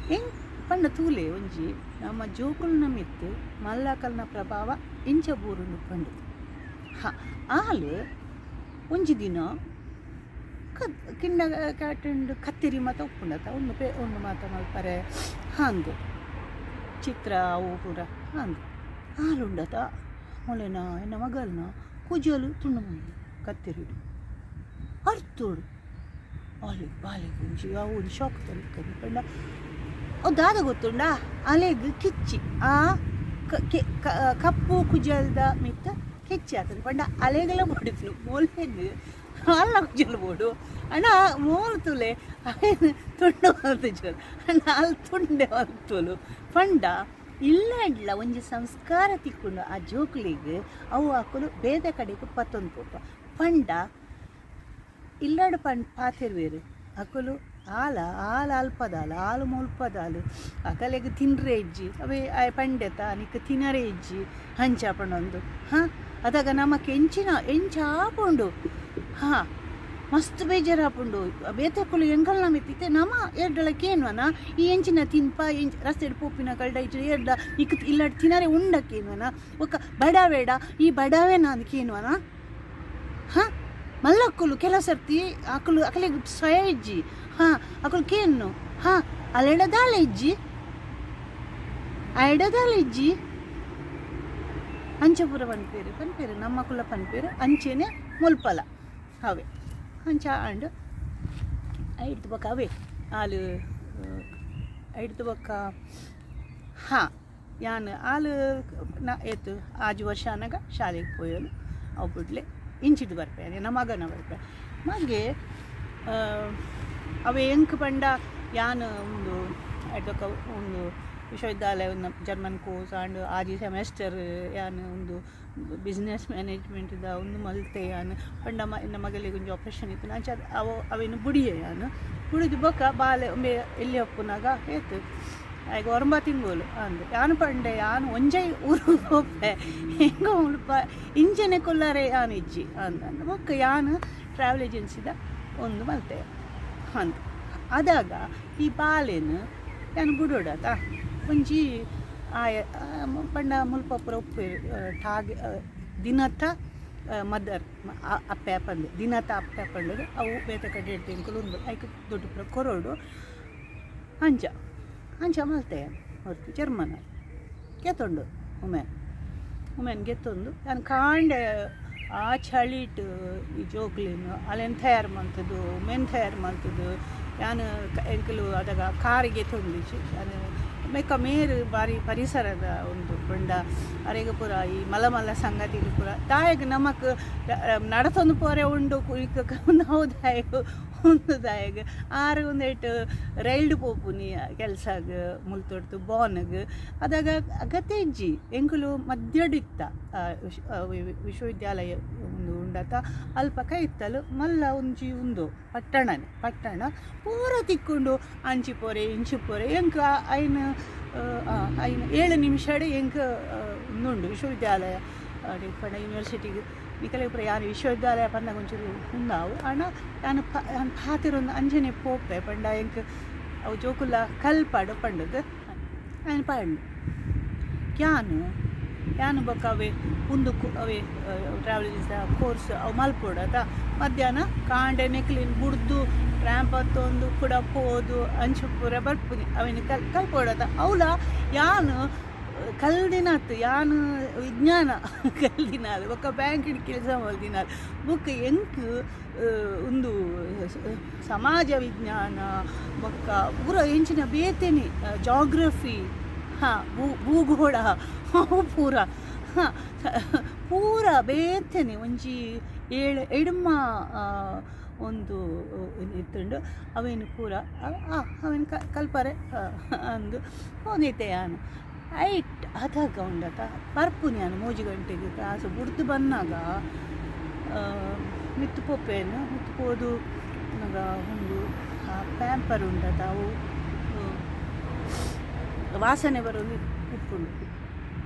ಹೆಂಗೆ ಪಂಡ ತೂಲೆ ಒಂಜಿ ನಮ್ಮ ಜೋಕುಲ್ನ ಮಿತ್ತು ಮಲ್ಲಕಲ್ನ ಪ್ರಭಾವ ಇಂಚ ಬೂರುಂಡು ಪಂಡು ಆಲು ಒಂಜಿ ದಿನ ಕಿಂಡ ಕಾಟುಂಡು ಕತ್ತಿರಿ ಮಾತ ಉಪ್ಪುಂಡತ ಒಂದು ಮಾತ ಮಲ್ಪರೆ ಹಾಂದು ಚಿತ್ರ ಅವು ಪೂರ ಹಾಂದು ಹಾಲುಂಡತ ಮೊಳೆನ ಎನ್ನ ಮಗಲ್ನ ಕುಜಲು ತುಂಡು ಮಂದಿ ಕತ್ತಿರಿಡು ಅರ್ತೋಡು ಅಲ್ಲಿಗೆ ಬಾಲಿಗೆ ಒಂಜಿ ಅವು ಒಂದು ಶಾಕ್ ತಲುಪ್ತದೆ ಪಂಡ ಅವು ದಾದ ಗೊತ್ತುಂಡ ಅಲೆಗೆ ಕಿಚ್ಚಿ ಆ ಕಪ್ಪು ಕುಜಲ್ದ ಮಿತ್ತ ಕಿಚ್ಚಿ ಆಗ್ತದೆ ಪಂಡ ಅಲೆಗೆಲ್ಲ ಮಾಡಿದ್ನು ಮೊಲೆಗೆ ಅಲ್ಲ ಕುಜಲ್ ಬೋಡು ಅಣ್ಣ ಮೋಲು ತುಲೆ ಅವೇನು ತುಂಡು ಮಲ್ತು ಅಣ್ಣ ಅಲ್ಲಿ ತುಂಡೆ ಮಲ್ತೋಲು ಪಂಡ ಇಲ್ಲ ಒಂಜಿ ಸಂಸ್ಕಾರ ತಿಕ್ಕೊಂಡು ಆ ಜೋಕ್ಲಿಗೆ ಅವು ಹಾಕಲು ಬೇರೆ ಕಡೆಗೆ ಪತ್ತೊಂದು ಪೋಪ ಪಂಡ ಇಲ್ಲಾಡು ಪಾತಿರ್ವೇರು ಅಕಲು ಆಲ ಅಲ್ಪದಾಲು ಆಲು ಮುಲ್ಪದಾಲು ಅಕಲೆಗೆ ತಿನ್ರೆ ಇಜ್ಜಿ ಅವೇ ಪಂಡೆತ ನಿಕ್ಕ ತಿನ್ನರೆ ಇಜ್ಜಿ ಹಂಚಾಪಣೊಂದು ಅದಾಗ ನಮಕ್ಕೆ ಎಂಚ ಆಪುಂಡು ಮಸ್ತ್ ಬೇಜಾರಾಪುಂಡು ಬೇತಕ್ಕಲು ಎಂಕಲ್ನ ಮೆತ್ತಿತ್ತೆ ನಮ್ಮ ಎಡ್ಡಳಕ್ಕೇನ್ವನ ಈ ಎಂಚಿನ ತಿನ್ಪ ರಸ್ತೆ ಪೋಪಿನ ಕಳ್ಡ ಇಟ್ಟು ಎಡ್ಡ ನಿಕ್ಕ ಇಲ್ಲಾಡು ತಿನ್ನರೆ ಉಂಡಕ್ಕೇನ್ವನ ಒಕ್ಕ ಬಡಾಬೇಡ ಈ ಬಡಾವೆ ನಾದಕ್ಕೇನ್ವನ ಮಲ್ಲಕ್ಕಲು ಕೆಲವು ಸರ್ತಿ ಅಕಲಿಗೆ ಸ್ವಯ ಇಜ್ಜಿ ಅಕಲು ಕೇನು ಅಲ್ಲೆಡದಾಲ ಇಜ್ಜಿ ಎಡದಾಲ ಇಜ್ಜಿ ಅಂಚಪುರ ಪನ್ಪೇರು ನಮ್ಮ ಕುಲ ಪನ್ಪೇರು ಅಂಚೆನೆ ಮುಲ್ಪಲ ಅವೇ ಅಂಚ ಅಂಡ್ ಐಡ್ದು ಬೊಕ್ಕ ಅವೇ ಆಲು ಐಡ್ದು ಬೊಕ್ಕ ಯಾನು ಆಲು ಏತು ಆಜು ವರ್ಷ ಅನ್ನಾಗ ಶಾಲೆಗೆ ಪೋಯಲು ಅವು ಬಿಡ್ಲೆ ಇಂಚಿದ್ದು ಬರ್ಪೆ ನನ್ನ ಮಗನ ಬರ್ಪೆ ಮಗೆ ಅವೇ ಎಂಕ್ ಪಂಡ ಯಾನು ಒಂದು ಐಡ್ದೊಕ್ಕ ಒಂದು ವಿಶ್ವವಿದ್ಯಾಲಯ ಒಂದು ಜರ್ಮನ್ ಕೋರ್ಸ್ ಆಂಡ್ ಆಜಿ ಸೆಮೆಸ್ಟರ್ ಯಾನು ಒಂದು ಬಿಸ್ನೆಸ್ ಮ್ಯಾನೇಜ್ಮೆಂಟ್ದ ಒಂದು ಮಲ್ತೆ ಯಾನು ಪಂಡ ಎನ್ನ ಮಗಳಿಗೆ ಒಂದು ಆಪ್ರೇಷನ್ ಇತ್ತು ನಾಚ ಅವೇನು ಬುಡಿಯೇ ಯಾನು ಬುಡಿದು ಬೊಕ್ಕ ಬಾಲೆ ಒಮ್ಮೆ ಎಲ್ಲಿ ಒಪ್ಪುನಾಗ ಏತು ಈಗ 9 ತಿಂಗಳು ಅಂದು ಯಾನು ಪಂಡೆ ಯಾನು ಒಂಜೈ ಊರು ಹೋಪೆ ಹೆಂಗ ಉಳ್ಪ ಇಂಜನೆ ಕೊಲ್ಲಾರೆ ಯಾನು ಇಜ್ಜಿ ಅಂದು ಬೊಕ್ಕ ಯಾನು ಟ್ರಾವೆಲ್ ಏಜೆನ್ಸಿದ ಒಂದು ಮಲ್ತೆ ಅಂದು ಅದಾಗ ಈ ಬಾಲೆನು ಯಾನು ಬುಡೋಡತ ಒಂಜಿ ಪಂಡ ಮುಲ್ಪ ಪುರ ಉಪ್ಪು ಟಾಗೆ ದಿನತ್ತ ಮದರ್ ಅಪ್ಪೆ ಪಂದು ದಿನತ್ತ ಅಪ್ಪೆ ಪಂಡದು ಅವು ಬೇತೆ ಕಡೆ ಎಂಕಲು ಒಂದು ಐಕ ದೊಡ್ಡ ಪುರ ಕೊರೋಡು ಅಂಚ ಮಲ್ತೆ ಹೊರ್ತು ಜರ್ಮನ್ ಗೆತ್ತೊಂಡು ಉಮೆನ್ ಗೆತ್ತೊಂದು ನಾನು ಕಾಂಡೆ ಆ ಚಳಿಟ್ ಈ ಜೋಗ್ಲಿನು ಅಲ್ಲೇನು ತಯಾರು ಮಾಡ್ತದ್ದು ಮೆನ್ ತಯಾರು ಮಾಡ್ತದ್ದು ನಾನು ಎಂಕಲು ಅದಾಗ ಕಾರಿಗೆ ತೊಂದಿச்சு ನಾನು ಮೇಕ ಮೇರು ಬಾರಿ ಪರಿಸರದ ಒಂದು ಪಂಡ ಅರೆಗ ಪೂರ ಈ ಮಲ ಸಂಗತಿಗಳು ಪೂರ ದಾಯಗ ನಮಕ್ ನಡತೊಂದು ಪೋರೆ ಉಂಡು ಕುಳಿಕ ನಾವು ದಾಯಗ ಒಂದು ದಾಯಗ ಆರು ಒಂದೇಟು ರೈಲ್ಡ್ ಪೋಪುನಿ ಕೆಲ್ಸಾಗ ಮುಲ್ತೊಡ್ತು ಬಾನಗ್ ಅದಾಗ ಅಗತ್ಯ ಇಜ್ಜಿ ಎಂಕುಲು ಮಧ್ಯಡಿತ್ತ ವಿಶ್ವವಿದ್ಯಾಲಯ ಒಂದು ಉಂಡತ ಅಲ್ಪ ಕೈತ್ತಲು ಮಲ್ಲ ಒಂಜಿ ಉಂದು ಪಟ್ಟಣ ಪೂರ ತಿಕ್ಕೊಂಡು ಅಂಚಿ ಪೋರೆ ಇಂಚಿ ಪೋರೆ ಎಂಕ ಐನು 7 ನಿಮಿಷ ಎಂಕ ಉಂದುಂಡು ವಿಶ್ವವಿದ್ಯಾಲಯ ಪಂಡ ಯೂನಿವರ್ಸಿಟಿಗೆ ನಿಕಲೆ ಪುರ ಯಾನು ವಿಶ್ವವಿದ್ಯಾಲಯ ಪಂಡ ಒಂಚೂರು ಉಂದಾವು ಅಣ್ಣ ನಾನು ಪಾತಿರೊಂದು ಅಂಜನೆ ಪೋಪೆ ಪಂಡ ಎಂಕ ಅವು ಜೋಕುಲ್ಲ ಕಲ್ಪಾಡು ಪಂಡದು ఆయన ಪಾಡ್ನು ಯಾನು ಬೊಕ್ಕ ಅವೇ ಒಂದು ಅವೇ ಟ್ರಾವೆಲಿಂಗ್ ಕೋರ್ಸ್ ಅವು ಮಲ್ಪೋಡದ ಮಧ್ಯಾಹ್ನ ಕಾಂಡೆ ನೆಕ್ಲಿನ ಬುಡ್ದು ರ್ಯಾಂಪ್ ಹತ್ತೊಂದು ಕೂಡ ಪೋದು ಅಂಚು ಪೂರ ಬರ್ಪುನಿ ಅವೇನು ಕಲ್ಪೋಡದ ಅವಳ ಯಾನು ಕಲ್ದಿನಾತು ಯಾನು ವಿಜ್ಞಾನ ಕಲ್ದಿನಾದು ಬೊಕ್ಕ ಬ್ಯಾಂಕಿನ ಕೆಲಸ ಮಲ್ದಿನಾದು ಬೊಕ್ಕ ಎಂಕ್ ಒಂದು ಸಮಾಜ ವಿಜ್ಞಾನ ಬೊಕ್ಕ ಪೂರ ಎಂಚಿನ ಬೇತೆನಿ ಜಾಗ್ರಫಿ ಭೂಗೋಳ ಪೂರ ಪೂರ ಬೇತೆನೆ ಒಂಜಿ ಎಡಮ್ಮ ಒಂದು ಇತ್ತುಂಡು ಅವೇನು ಪೂರ ಅವೇನು ಕಲ್ಪರೆ ಅಂದು ಹೋದೈತೆ ಯಾನು ಐಟ್ ಅದಾಗ ಉಂಡತ ಬರ್ಪುನಿ ನಾನು 3 ಗಂಟೆಗೆ ಕ್ಲಾಸ್ ಬುಡ್ದು ಬಂದಾಗ ಮಿತ್ತು ಪೊಪ್ಪೇನು ಮಿತ್ತು ಪೋದು ನನಗ ಒಂದು ಪ್ಯಾಂಪರ್ ಉಂಡತ ಅವು ವಾಸನೆ ಬರೋದು ಉಪ್ಪುಂಡು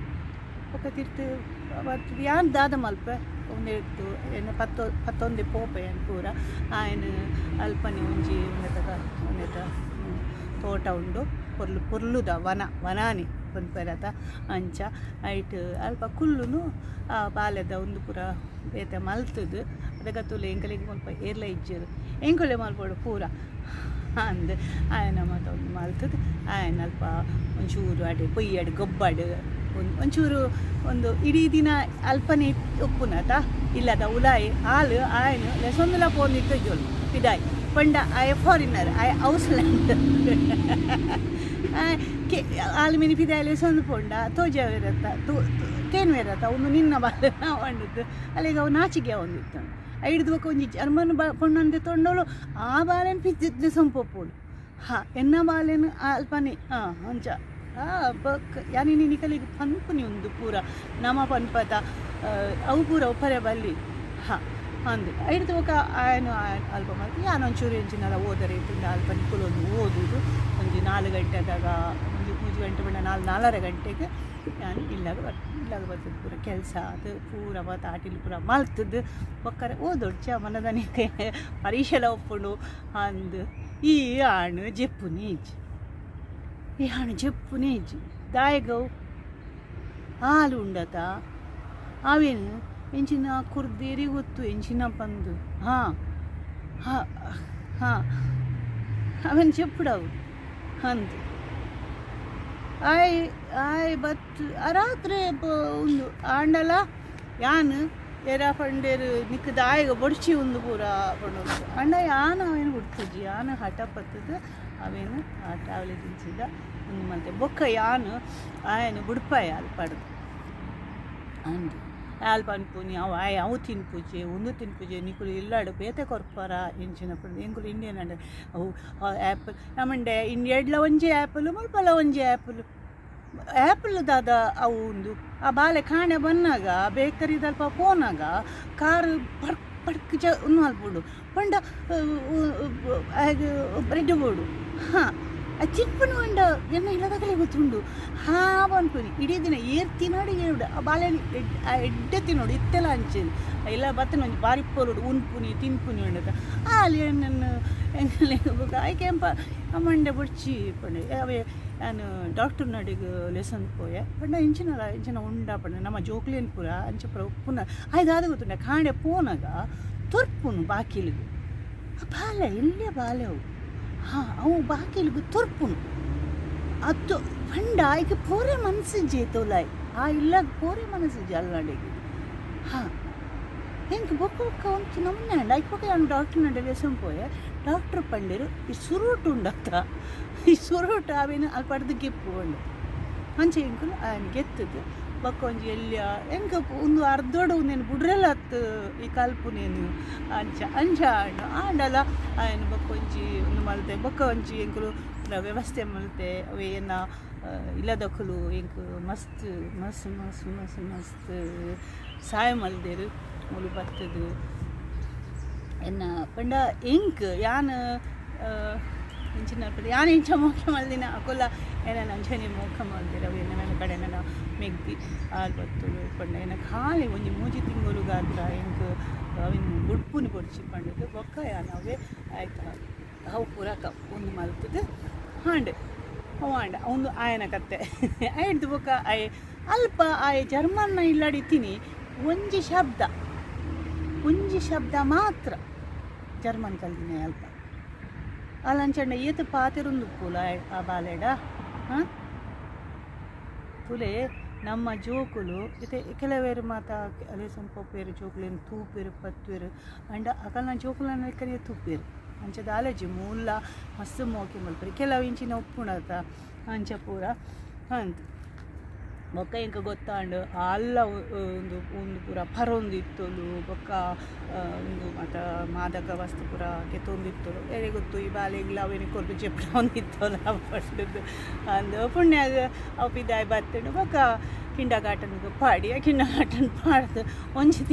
ಒಕ್ಕ ತಿರ್ತು ಅವತ್ತು ಯಾನ್ ದಾದ ಮಲ್ಪೆ ಒಂದಿಟ್ಟು ಏನು 11 ಪೋಪೆ ಏನು ಪೂರ ಆಯನ ಅಲ್ಪನೆ ಒಂಜಿ ಒಂದೆತ ತೋಟ ಉಂಡು ಪೊರ್ಲುದ ವನಾನಿ ಪನ್ಪೆರತ ಅಂಚ ಐಟ್ ಅಲ್ಪ ಕುಲ್ಲುನು ಆ ಬಾಲ್ಯದ ಒಂದು ಪೂರ ಬೇತೆ ಮಲ್ತದು ಅದಗತ್ತುಲೆ ಎಂಕಲಿಗೆ ಸ್ವಲ್ಪ ಏರ್ಲ ಇಜ್ಜರು ಎಂಕೊಲೆ ಮಲ್ಪೋಡು ಪೂರ ಅಂದು ಆಯನ ಮತ್ತೊಂದು ಮಲ್ತದು ಆಯನ ಅಲ್ಪ ಒಂಚೂರು ಅಡೆ ಕೊಯ್ಯಡು ಗೊಬ್ಬಡು ಒಂಚೂರು ಒಂದು ಇಡೀ ದಿನ ಅಲ್ಪನೆ ಉಪ್ಪುನತ ಇಲ್ಲದ ಉಲಾಯಿ ಹಾಲು ಆಯನು ಲೆಸೊಂದುಲ ಪೋನಿತ್ತು ಜೋಲು ಇದಾಯ್ ಪಂಡ ಆಯ ಫಾರಿನರ್ ಆಯ ಔಸ್ಲ್ಯಾಂಡ್ ಹಾಲು ಮಿನಿಪಿದಾಯ ಲೆಸೊಂದು ಪೊಂಡ ತೋಜವಿರತ್ತ ತೇನ್ವಿರತ್ತ ಒಂದು ನಿನ್ನ ಬಾಲ ನಾವು ಅಲ್ಲಿಗೆ ಅವು ನಾಚಿಕೆ ಒಂದಿತ್ತು ಐದು ಒಂಜಿ ಜರ್ಮನ್ ಪೊಣ್ಣಂತೆ ತೊಂಡೋಳು ಆ ಬಾಲೆನ ಪಿಜ್ಜಿದ್ದು ಸಂಪೊಪ್ಪುಡು ಎನ್ನ ಬಾಲೆನು ಅಲ್ಪನೆ ಅಂಚ ಬಕ್ ಯಾನಿ ನಿಕಲಿಗೆ ಪನ್ಪುನಿ ಒಂದು ಪೂರ ನಮ ಪನ್ಪತ ಅವು ಪೂರ ಒಪ್ಪರೆ ಬಲ್ಲಿ ಅಂದು ಐದು ಆಯನು ಅಲ್ಪ ಮಾಡಿ ಯಾನೊಂಚೂರು ಎಂಚಿನಲ್ಲ ಓದರೆ ತಿಂದ ಅಲ್ಪ ನಿಕಲೊಂದು ಓದುದು ಒಂದು 4 ಗಂಟೆದಾಗ ಒಂದು 3 ಗಂಟೆ ಬಿಡ 4 ಗಂಟೆಗೆ ನಾನು ಇಲ್ಲಾಗ ಬರ್ತದೆ ಪೂರ ಕೆಲಸ ಅದು ಪೂರ ಮತ್ತು ಆಟಿಲಿ ಪೂರ ಮಲ್ತದ್ದು ಒಕ್ಕರೆ ಓದೊಡ್ಚ ಮನದನಿಕೆ ಪರೀಕ್ಷೆಲ ಒಪ್ಪುಂಡು ಅಂದು ಈ ಹಣ್ಣು ಜಪ್ಪುನೇಜಿ ದಾಯಗವು ಹಾಲು ಉಂಡತ ಅವೇನು ಎಂಚಿನ ಕುರ್ದೇರಿ ಗೊತ್ತು ಎಂಚಿನ ಪಂದು ಅವೇನು ಚೆಪ್ಪುಡವು ಅಂದು ಆಯ್ ಬತ್ತು ರಾತ್ರಿ ಒಂದು ಆಂಡಲ ಯಾನು ಎರ ಪಂಡೇರು ನಿಕ್ಕದ ಆಯ್ಗ ಬೊಡ್ಚಿ ಒಂದು ಪೂರ ಪಂಡು ಅಂಡ ಯಾನು ಅವೇನು ಹುಡ್ತಿದ್ಜಿ ಯಾನು ಹಠ ಪತ್ತದು ಅವೇನು ಆ ಟ್ರಾವೆಲ್ ಏಜೆನ್ಸಿದ ಒಂದು ಮತ್ತೆ ಬೊಕ್ಕ ಯಾನು ಆಯನು ಬುಡ್ಪಾಯ ಅಲ್ಲಿ ಪಡ್ದು ಅಂದು ಆಲ್ ಪನ್ಪುನಿ ಅವು ತಿನ್ಪುಜೆ ಒಂದು ತಿನ್ಪುಜೆ ನಿಕುಲು ಇಲ್ಲಾಡು ಬೇತೆ ಕೊರ್ಪಾರ ಎಂಚಿನ ಪಂಡು ಎಂಕುಲು ಇಂಡಿಯನ್ ಅಂಡ ಅವು ಆ್ಯಪಲ್ ನಮ್ಮಂಡೆ ಎಡ್ಲ ಒಂಜಿ ಆ್ಯಪಲು ಮಲ್ಪಲ ಒಂಜಿ ಆ್ಯಪಲ್ ದಾದ ಅವು ಒಂದು ಆ ಬಾಲೆ ಕಾಣೆ ಬಂದಾಗ ಬೇಕರಿ ಸ್ವಲ್ಪ ಪೋನಾಗ ಕಾರು ಪಡ್ಕ್ ಒಂದು ಮಲ್ಪುಡು ಪಂಡ ಬ್ರೆಡ್ ಬೋಡು ಚಿಪ್ಪನು ಅಂಡ ಎನ್ನ ಇಲ್ಲದಾಗಲೇ ಗೊತ್ತುಂಡು ಪನ್ಪುನಿ ಇಡೀ ದಿನ ಏರ್ತಿ ನೋಡಿ ಏರುಡು ಆ ಬಾಲೆ ಎಡ್ಡೆತ್ತಿ ನೋಡಿ ಇತ್ತೆಲ್ಲ ಅಂಚೇನು ಎಲ್ಲ ಬತ್ತನ ಒಂಜಿ ಬಾರಿ ಪೋರುಡು ಉನ್ಪುನಿ ತಿನ್ಪುನಿ ಉಂಡದ ಅಲ್ಲಿ ನನ್ನ ಎಂಗಲೆ ಆಯ್ಕೆ ಎಂಪ ಮಂಡೆ ಬುಡ್ಚಿ ಪಂಡೆ ಅವೇ ನಾನು ಡಾಕ್ಟರ್ ನಡಿಗೆ ಲೆಸನ್ ಪೋಯೆ ಪಂಡ ಇಂಚಿನ ಉಂಡ ಪಂಡ ನಮ್ಮ ಜೋಕ್ಲೇನ್ ಪೂರ ಅಂಚ ಪುರ ಉಪ್ಪುನ ಆಯ್ದಾದ ಗೊತ್ತುಂಡ ಕಾಂಡೆ ಪೋನಾಗ ತೊರ್ಪುನು ಬಾಕಿಲಿಗೆ ಆ ಬಾಲೆ ಇಲ್ಲೇ ಬಾಲೆ ಅವು ಅವು ಬಾಕಿಲಿಗೆ ತೊರ್ಪುನು ಅದು ಪಂಡ ಈಗ ಪೋರೆ ಮನಸ್ಸಿಜ್ಜೆ ತೋಲಾಯ್ ಇಲ್ಲ ಪೋರೆ ಮನಸ್ಸಿಜ್ಜೆ ಅಲ್ಲಡೆಗೆ ಹೆಂಗೆ ಬೊಕ್ಕ ಒಂದು ನಮ್ಮನೆ ಅಂಡ ಐಕ್ ನಾನು ಡಾಕ್ಟರ್ ನಡೆ ಲೆಸನ್ ಪೋಯೆ ಡಾಕ್ಟ್ರ್ ಪಂಡರು ಈ ಸುರುಟು ಉಂಡತ್ತ ಈ ಸುರುಟು ಅವೇನು ಅಲ್ಲಿ ಪಡೆದು ಗಿಪ್ಪು ಉಂಡು ಅಂಚೆ ಇಂಕುಲು ఆయన ಗೆತ್ತದು ಬೊಕ್ಕ ಒಂಜಿ ಎಲ್ಲಿಯ ಎಂಕ ಒಂದು ಅರ್ಧೋಡು ಒಂದೇನು ಬುಡ್ರೆಲ್ಲ ಹತ್ತು ಈ ಕಲ್ಪುನೇನು ಅಂಚ ಅಂಚ ಆಂಡಲ ఆయన ಬೊಕ್ಕ ಒಂಜಿ ಒಂದು ಮಲ್ತೆ ಬೊಕ್ಕ ಒಂಜಿ ಎಂಕುಲು ವ್ಯವಸ್ಥೆ ಮಲ್ತೆ ಅವೇನ ಇಲ್ಲದಕ್ಕಲು ಎಂಕ್ ಮಸ್ತ್ ಮಸ್ತ್ ಮಸ್ತ್ ಮಸ್ತ್ ಮಸ್ತ್ ಸಹಾಯ ಮಲ್ದೇರು ಮುಲು ಬರ್ತದು ಎನ್ನ ಪಂಡ ಎಂಕ್ ಯಾನ್ ಇಂಚಿನ ಯಾನ್ ಇಂಚ ಮೋಖ ಮಲ್ದಿನ ಅಕೊಲ್ಲ ಏನ ಅಂಚನೆ ಮೋಖ ಮಲ್ದಿರ ಅವು ನನ್ನ ಕಡೆ ನನ್ನ ಮೆಗ್ದಿ ಆಲ್ ಬತ್ತುಳು ಪಂಡ ಏನ ಖಾಲಿ ಒಂಜಿ ಮೂಜಿ ತಿಂಗಳು ಗಾತ್ರ ಎಂಕ್ ಅವಿನ ಬುಡ್ಪುನಿ ಪೊಡ್ಚಿ ಪಂಡದು ಬೊಕ್ಕ ಯಾನ್ ಅವೇ ಆಯ್ತಾ ಅವು ಪೂರಕ ಒಂದು ಮಲ್ತದು ಹಾಂಡ್ ಅವಾಂಡ ಒಂದು ಆಯನ ಕತ್ತೆ ಆಯ್ತು ಬೊಕ್ಕ ಆಯ್ ಅಲ್ಪ ಆಯ್ ಜರ್ಮನ್ನ ಇಲ್ಲಡಿತೀನಿ ಒಂಜಿ ಶಬ್ದ ಮಾತ್ರ ಜರ್ಮನ್ ಕಲ್ದಿನಿ ಅಲ್ಪ ಅಲ್ಲಂಚಂಡ ಏತು ಪಾತಿರೊಂದು ಪೂಲ ಆ ಬಾಲೆಡ ಹಾಂ ತುಲೆ ನಮ್ಮ ಜೋಕುಲು ಇತ್ತೆ ಕೆಲವೇರು ಮಾತ ಅಲೆ ಸೊಂಪೇರು ಜೋಕುಲೇನು ತೂಪೇರು ಪತ್ತುವೇರು ಅಂಡ ಅಕಲ್ನ ಜೋಕುಲನ್ನ ಕರಿಯ ತುಪ್ಪೇರು ಅಂಚದ ಆಲಜಿ ಮೂಲ ಮಸ್ತ್ ಮೋಕೆ ಮಲ್ಪರಿ ಕೆಲವು ಇಂಚಿನ ಉಪ್ಪುಣತ ಅಂಚ ಪೂರ ಅಂತ ಬೊಕ್ಕ ಇಂಕ ಗೊತ್ತಾಂಡು ಅಲ್ಲ ಒಂದು ಒಂದು ಪೂರ ಪರೊಂದಿತ್ತಲು ಬೊಕ್ಕ ಒಂದು ಮತ್ತು ಮಾದಕ ವಸ್ತು ಪೂರ ಕೆತ್ತೊಂದಿತ್ತಲು ಎರೆ ಗೊತ್ತು ಈ ಬಾಲೆಗಿಲ್ಲ ಅವೇನು ಕೊರ್ದು ಚೆಪ್ಪಡ ಒಂದಿತ್ತಲ್ಲ ಪಡ್ದು ಅಂದು ಪುಣ್ಯಾಗ ಅವು ಬಿದ್ದಾಯಿ ಬತ್ತಂಡು ಬೊಕ್ಕ ಕಿಂಡಗಾಟನಿಗೆ ಪಾಡಿ ಆ ಕಿಂಡಗಾಟನ್ ಪಾಡ್ದು ಒಂಜಿ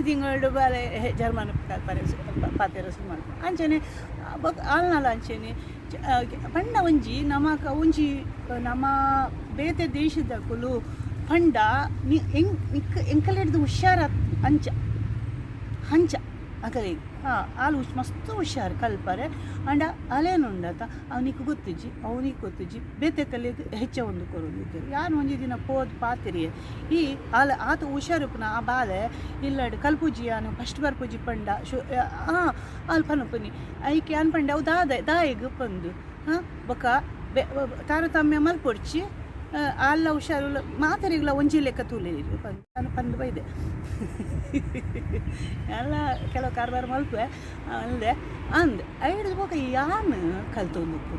ತಿಂಗಳು ಬಾಲೆ ಜರ್ಮನ್ ಪಾತೆರ ಸುಮಾರು ಅಂಚನೆ ಬೊಕ್ಕ ಅಲ್ನಲ್ಲ ಅಂಚನೆ ಪಂಡ ಒಂಜಿ ನಮಕ ಒಂಜಿ ನಮ್ಮ ಬೇತೆ ದೇಶದಕ್ಕಲು ಪಂಡ ಎಂಕಲೆಡ್ದು ಹುಷಾರ ಹಂಚ ಅಕಲೆ ಆಲು ಮಸ್ತ್ ಹುಷಾರು ಕಲ್ಪರೆ ಅಂಡ ಅಲೇನುಂಡತ ಅವನಿಗೆ ಗೊತ್ತುಜಿ ಬೇತೆ ಕಲಿದು ಹೆಚ್ಚ ಒಂದು ಕೊರೋದಿದ್ದರು ಯಾರು ಒಂಜಿ ದಿನ ಪೋದ್ ಪಾತಿರಿಯೇ ಈ ಆತ ಹುಷಾರುಪುನ ಆ ಬಾಲೆ ಇಲ್ಲಡು ಕಲ್ಪುಜಿ ಯಾನು ಫಸ್ಟ್ ಬರ್ಪುಜಿ ಪಂಡ ಅಲ್ಲಿ ಪನುಪುನಿ ಐಕೆ ಅನ್ಪಂಡ ಅವು ದಾಯಿಗೆ ಪಂದು ಬೊಕ್ಕ ತಾರತಮ್ಯ ಮಲ್ಪೊಡ್ಚಿ ಅಲ್ಲ ಹುಷಾರು ಮಾತರಿಗಳ ಒಂಜಿ ಲೆಕ್ಕ ತೂಲಿರು ನಾನು ಪಂದು ಬೈದೆ ಎಲ್ಲ ಕೆಲವು ಕಾರ್ಬಾರ ಮಲ್ಪೆ ಅಲ್ಲದೆ ಐದು ಬೊಕ್ಕ ಯಾನ್ ಕಲ್ತೊಂದಿತ್ತು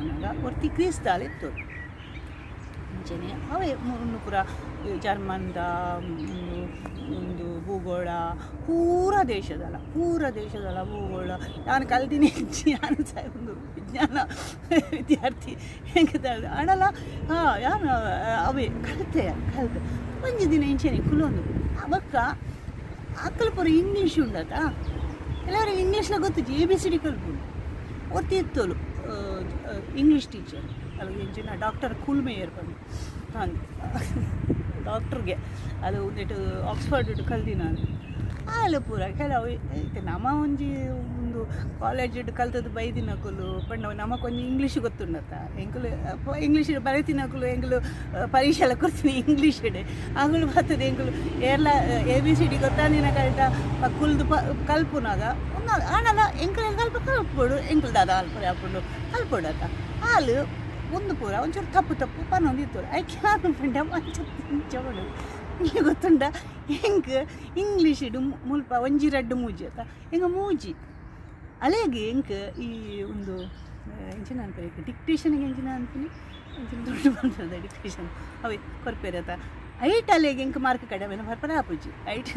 ನಂಗೆ ಒರ್ತಿ ಕ್ರೀಸ್ತಾಲಿತ್ತು ಅಂಚನೆ ಅವೇ ಒಂದು ಪೂರ ಜರ್ಮನ್ದ ಒಂದು ಭೂಗೋಳ ಪೂರ ದೇಶದಲ್ಲ ಭೂಗೋಳ ನಾನು ಕಲ್ತೀನಿ ನಾನು ಸಹ ಒಂದು ವಿಜ್ಞಾನ ವಿದ್ಯಾರ್ಥಿ ಹೆಂಗೆ ಅಡಲ್ಲ ಯಾನು ಅವೇ ಕಲಿತೆ ಒಂಜಿ ದಿನ ಇಂಚನೆ ಕುಲೊಂದು ಬೊಕ್ಕ ಅಕ್ಕಲು ಪೂರ ಇಂಗ್ಲೀಷ್ ಉಂಡತ ಎಲ್ಲರಿಗೆ ಇಂಗ್ಲೀಷ್ಲ ಗೊತ್ತಿತ್ತು ABCD ಕಲ್ಪುಂಡು ಒತ್ತಿ ಇತ್ತಲು ಇಂಗ್ಲೀಷ್ ಟೀಚರ್ ಅಲ್ಲಿಗೆ ಇಂಚಿನ ಡಾಕ್ಟರ್ ಕುಲ್ಮೇಯರ್ ಬಂದು ಹಾಗೆ ಡಾಕ್ಟ್ರಿಗೆ ಅದು ಒಂದಿಟ್ಟು ಆಕ್ಸ್ಫರ್ಡ್ ಕಲ್ದಿ ನಾನು ಅಲ್ಲಿ ಪೂರ ಕೆಲವು ನಮ್ಮ ಒಂಜಿ ಒಂದು ಕಾಲೇಜ್ ಕಲ್ತದ್ದು ಬೈದಿನಕುಲು ಪಂಡ ನಮಕೊಂದು ಇಂಗ್ಲೀಷ್ ಗೊತ್ತುಂಡತ್ತ ಎಂಕುಲು ಇಂಗ್ಲೀಷ್ ಬರೀತಿನಕುಲು ಎಂಕುಲು ಪರೀಕ್ಷೆ ಎಲ್ಲ ಕೊಡ್ತೀನಿ ಇಂಗ್ಲೀಷ್ ಅಂಗುಲು ಬರ್ತದೆ ಎಂಕುಲು ಎಲ್ಲ ABCD ಗೊತ್ತಾಂದಿನ ಕಲ್ತ ಕುಲ್ದು ಕಲ್ಪುನಾಗ ಆನಲ್ಲ ಎಂಕುಲು ಕಲ್ಪೋಡು ಎಂಕುಲು ದಾದ ಅಲ್ಪಡೆ ಹಾಕೊಂಡು ಕಲ್ಪೊಡತ್ತ ಹಾಲು ಒಂದು ಪೂರ ಒಂಚೂರು ತಪ್ಪು ಪನ್ನೊಂದಿತ್ತು ಐಕೆ ನಾನು ಪಂಡ ಚವಡು ಈಗ ಗೊತ್ತುಂಡ ಹೆಂಗೆ ಇಂಗ್ಲೀಷ್ ಮುಲ್ಪ ಒಂಜಿ ರಡ್ಡು ಮೂಜಿ ಆತ ಹೆಂಗೆ ಮೂಜಿ ಅಲೆಗೆ ಹೆಂಗೆ ಈ ಒಂದು ಎಂಚಿನ ಅನ್ಪರಿ ಡಿಕ್ಟೇಷನ್ಗೆ ಎಂಚಿನ ಅನ್ತೀನಿ ಎಂಚಿನ ದುಡ್ಡು ಬಂತದ ಡಿಕ್ಟೇಷನ್ ಅವೇ ಕೊರ್ಪೇರತ ಐಟ್ ಅಲೆಗೆ ಹೆಂಗೆ ಮಾರ್ಕ್ ಕಡಿಮೆ ಬರ್ಪರ ಆಪುಜಿ ಐಟ್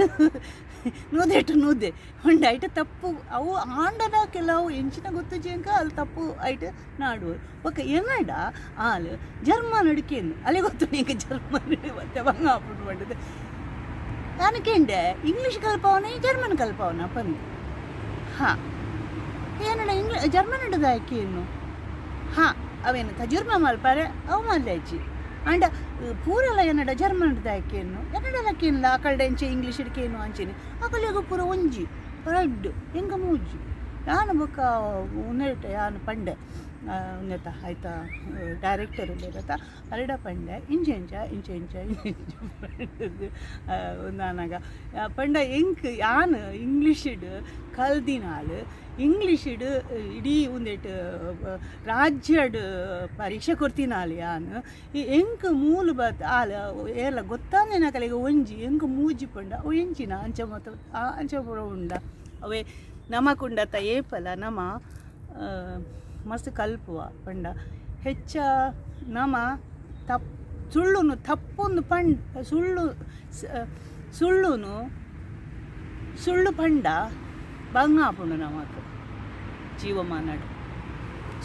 ನೂದೆ ಹೊಂಡ ಐಟ್ ತಪ್ಪು ಅವು ಆಂಡದ ಕೆಲವು ಎಂಚಿನ ಗೊತ್ತುಜಿ ಅಂಕ ಅಲ್ಲಿ ತಪ್ಪು ಐಟ್ ನಾಡುವರು ಓಕೆ ಏನಡ ಆಲು ಜರ್ಮನ್ ಅಡಿಕೆನು ಅಲೆ ಗೊತ್ತು ನಿಂಗೆ ಜರ್ಮನ್ ಮತ್ತೆ ಬಂಗ ಹಾಕ್ಬಿಟ್ಟು ಮಾಡಿದೆ ನಾನು ಕೇಂಡೆ ಇಂಗ್ಲೀಷ್ ಕಲ್ಪವನೇ ಜರ್ಮನ್ ಕಲ್ಪವನ ಬಂದು ಹಾಂ ಏನಡ ಜರ್ಮನ್ ಹಿಡಿದ ಆಯ್ಕೆಯನ್ನು ಹಾಂ ಅವೇನು ತಜುರ್ಮ ಮಲ್ಪಾರೆ ಅವು ಮಲ್ದಾಯ್ಚಿ ಅಂಡ ಪೂರೆಲ್ಲ ಏನಡ ಜರ್ಮನ್ ಹಿಡ್ದಾಯ್ಕೆಯನ್ನು ಏನಡಲಕ್ಕೇನಿಲ್ಲ ಆ ಕಡೆ ಎಂಚೆ ಇಂಗ್ಲೀಷ್ ಹಿಡ್ಕೇನು ಅಂಚೇನಿ ಆ ಕಡೆಗೆ ಪೂರ ಒಂಜಿ ರಡ್ಡು ಹೆಂಗ ಮೂಜಿ ಯಾನು ಬೊಕ್ಕ ಉನ್ನೆಟ ಯಾನು ಪಂಡೆ ಉನ್ನತ ಆಯ್ತಾ ಡೈರೆಕ್ಟರ್ ಉಳ್ಳೇರತ ಅರಡ ಪಂಡೆ ಇಂಚೆಂಚ ನಾನಾಗ ಪಂಡ ಎಂಕ್ ಯಾನು ಇಂಗ್ಲೀಷಿಡ್ ಕಲ್ದಿನಾಳು ಇಂಗ್ಲೀಷಿಡ್ ಇಡೀ ಒಂದೇಟು ರಾಜ್ಯಡ್ ಪರೀಕ್ಷೆ ಕೊಡ್ತೀನಾಳು ಯಾನು ಈ ಎಂಕ್ ಮೂಲು ಬತ್ ಆಲ ಎಲ್ಲ ಗೊತ್ತಾಂದಿನ ಕಲೆಗೆ ಒಂಜಿ ಎಂಕ್ ಮೂಜಿ ಪಂಡ ಅವು ಎಂಚಿನ ಅಂಚ ಮತ್ತು ಅಂಚ ಪೂರ ಉಂಡ ಅವೇ ನಮಕುಂಡತ ಏಪಲ ನಮ ಮಸ್ತ್ ಕಲ್ಪುವ ಪಂಡ ಹೆಚ್ಚ ನಮ ಸುಳ್ಳುನು ತಪ್ಪೊಂದು ಸುಳ್ಳು ಪಂಡ ಬಂಗಾಪುಂಡು ನಮಕ್ ಜೀವಮಾನಡು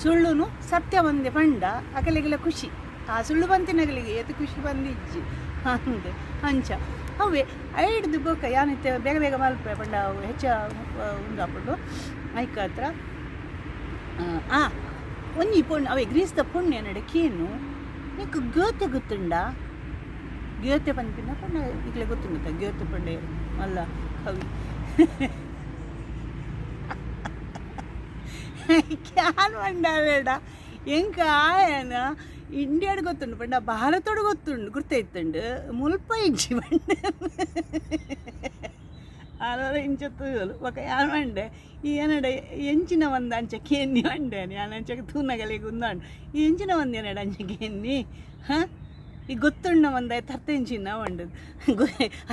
ಸುಳ್ಳುನು ಸತ್ಯ ಬಂದೆ ಪಂಡ ಅಕಲಿಗೆಲ್ಲ ಖುಷಿ ಆ ಸುಳ್ಳು ಬಂತಿನಗಲಿಗೆ ಎತ್ತು ಖುಷಿ ಬಂದಿಜ್ಜಿ ಹಂಗೆ ಅಂಚ ಅವೇ ಐಡ್ದು ಬೊಕ್ಕ ಯಾನಿತ್ತೆ ಬೇಗ ಬೇಗ ಮಲ್ಪೆ ಪಂಡ ಹೆಚ್ಚ ಉಂದಾಪುಂಡು ಐಕ ಹತ್ರ ಒಂಜಿ ಪುಣ್ಯ ಅವೇ ಗ್ರೀಸ್ದ ಪುಣ್ಯ ನಡೆ ಕೇನು ನೀಕು ಗೇತೆ ಗೊತ್ತುಂಡ ಗೇತೆ ಪಂಪಿನ ಪಂಡ ಈಗಲೇ ಗೊತ್ತುಂಡ ಗೇತೆ ಪಂಡೆ ಮಲ್ಲ ಕವಿ ಕ್ಯಾನ್ ಪಂಡ ಬೇಡ ಎಂಕ ಆಯನ ಇಂಡಿಯಾಡ್ ಗೊತ್ತುಂಡು ಪಂಡ ಭಾರತೋಡು ಗೊತ್ತುಂಡು ಗುರ್ತೈತುಂಡು ಮುಲ್ಪ ಇಂಚಿ ಪಂಡ ಆರೋರ ಇಂಚತ್ತು ఒక యానండే ఈయనడ ఎంచిన వంద అంచకి ఎన్ని వండే అని అంచకి తూనగలిగి ఉందండి ఈ ఎంచిన వంద ఏనాడు అంచకి ఎన్ని ಈ ಗೊತ್ತುಂಡ ಒಂದ ತರ್ತೆಂಚಿನ ಒಂಡು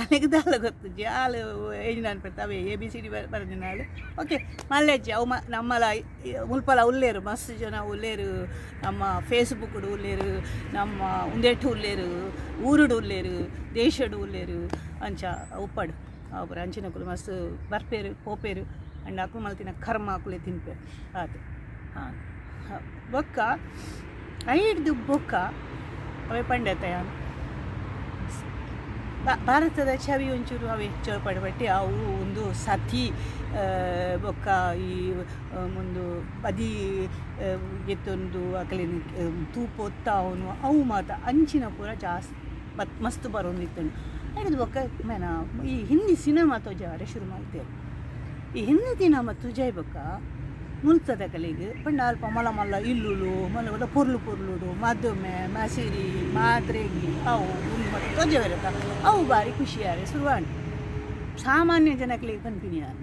ಅಲೆಗದಾಲ ಗೊತ್ತುಜ್ಜಿ ಹಾಲು ಏಜಿನ ಅನ್ಪಿರ್ತಾವೆ ABCD ಬರೆದಿನ ಹಾಲು ಓಕೆ ಮಲ್ಲೆಜ್ಜಿ ಅವು ನಮ್ಮಲ ಮುಲ್ಪಲ ಉಲ್ಲೇರು ಮಸ್ತ್ ಜನ ಉಲ್ಲೇರು ನಮ್ಮ ಫೇಸ್ಬುಕ್ಡು ಉಲ್ಲೇರು ನಮ್ಮ ಉಂದೆಟ್ಟು ಉಲ್ಲೇರು ಊರುಡು ಉಲ್ಲೇರು ದೇಶಡು ಉಲ್ಲೇರು ಅಂಚ ಉಪ್ಪಡು ಅವ್ರು ಅಂಚಿನಕುಲು ಮಸ್ತ್ ಬರ್ಪೇರು ಪೋಪೇರು ಅಂಡ್ ಅಕ್ಲು ಮಲ್ತಿನ ಕರ್ಮ ಅಕುಲೆ ತಿನ್ಪೇರು ಆತು ಹಾಂ ಬೊಕ್ಕ ಐಡ್ದು ಬೊಕ್ಕ ಅವೇ ಪಂಡತ ಭಾರತದ ಚವಿ ಒಂಚೂರು ಅವೇ ಚೌಪಡಬಟ್ಟಿ ಅವು ಒಂದು ಸತಿ ಬೊಕ್ಕ ಈ ಒಂದು ಬದಿ ಎತ್ತೊಂದು ಅಕಲಿನ ತೂಪು ಒತ್ತ ಅವನು ಅವು ಮಾತ ಅಂಚಿನ ಪೂರ ಜಾಸ್ತಿ ಮಸ್ತ್ ಬರೋಂದಿತ್ತನು ಹಿಡಿದು ಬೊಕ್ಕ ಮೇನ ಈ ಹಿಂದಿ ಸಿನಿಮಾ ತೋಜಾರೆ ಶುರು ಮಾಡ್ತೇವೆ ಈ ಹಿಂದಿ ಸಿನಿಮಾ ತುಜಾಯ್ ಬೊಕ್ಕ ಮುಲ್ತದ ಕಲಿಗೆ ಪಂಡ ಅಲ್ಪ ಮಲ ಮಲ್ಲ ಇಲ್ಲುಲು ಮಲ ಪೊರ್ಲುಡು ಮದುಮೆ ಮಸಿರಿ ಮಾದ್ರೆಗಿ ಅವು ಮತ್ತು ತೊಜೆವರತ ಅವು ಬಾರಿ ಖುಷಿಯಾರೆ ಶುರುವಾಣಿ ಸಾಮಾನ್ಯ ಜನಗಳಿಗೆ ಕನ್ಪಿನಿಯಾರ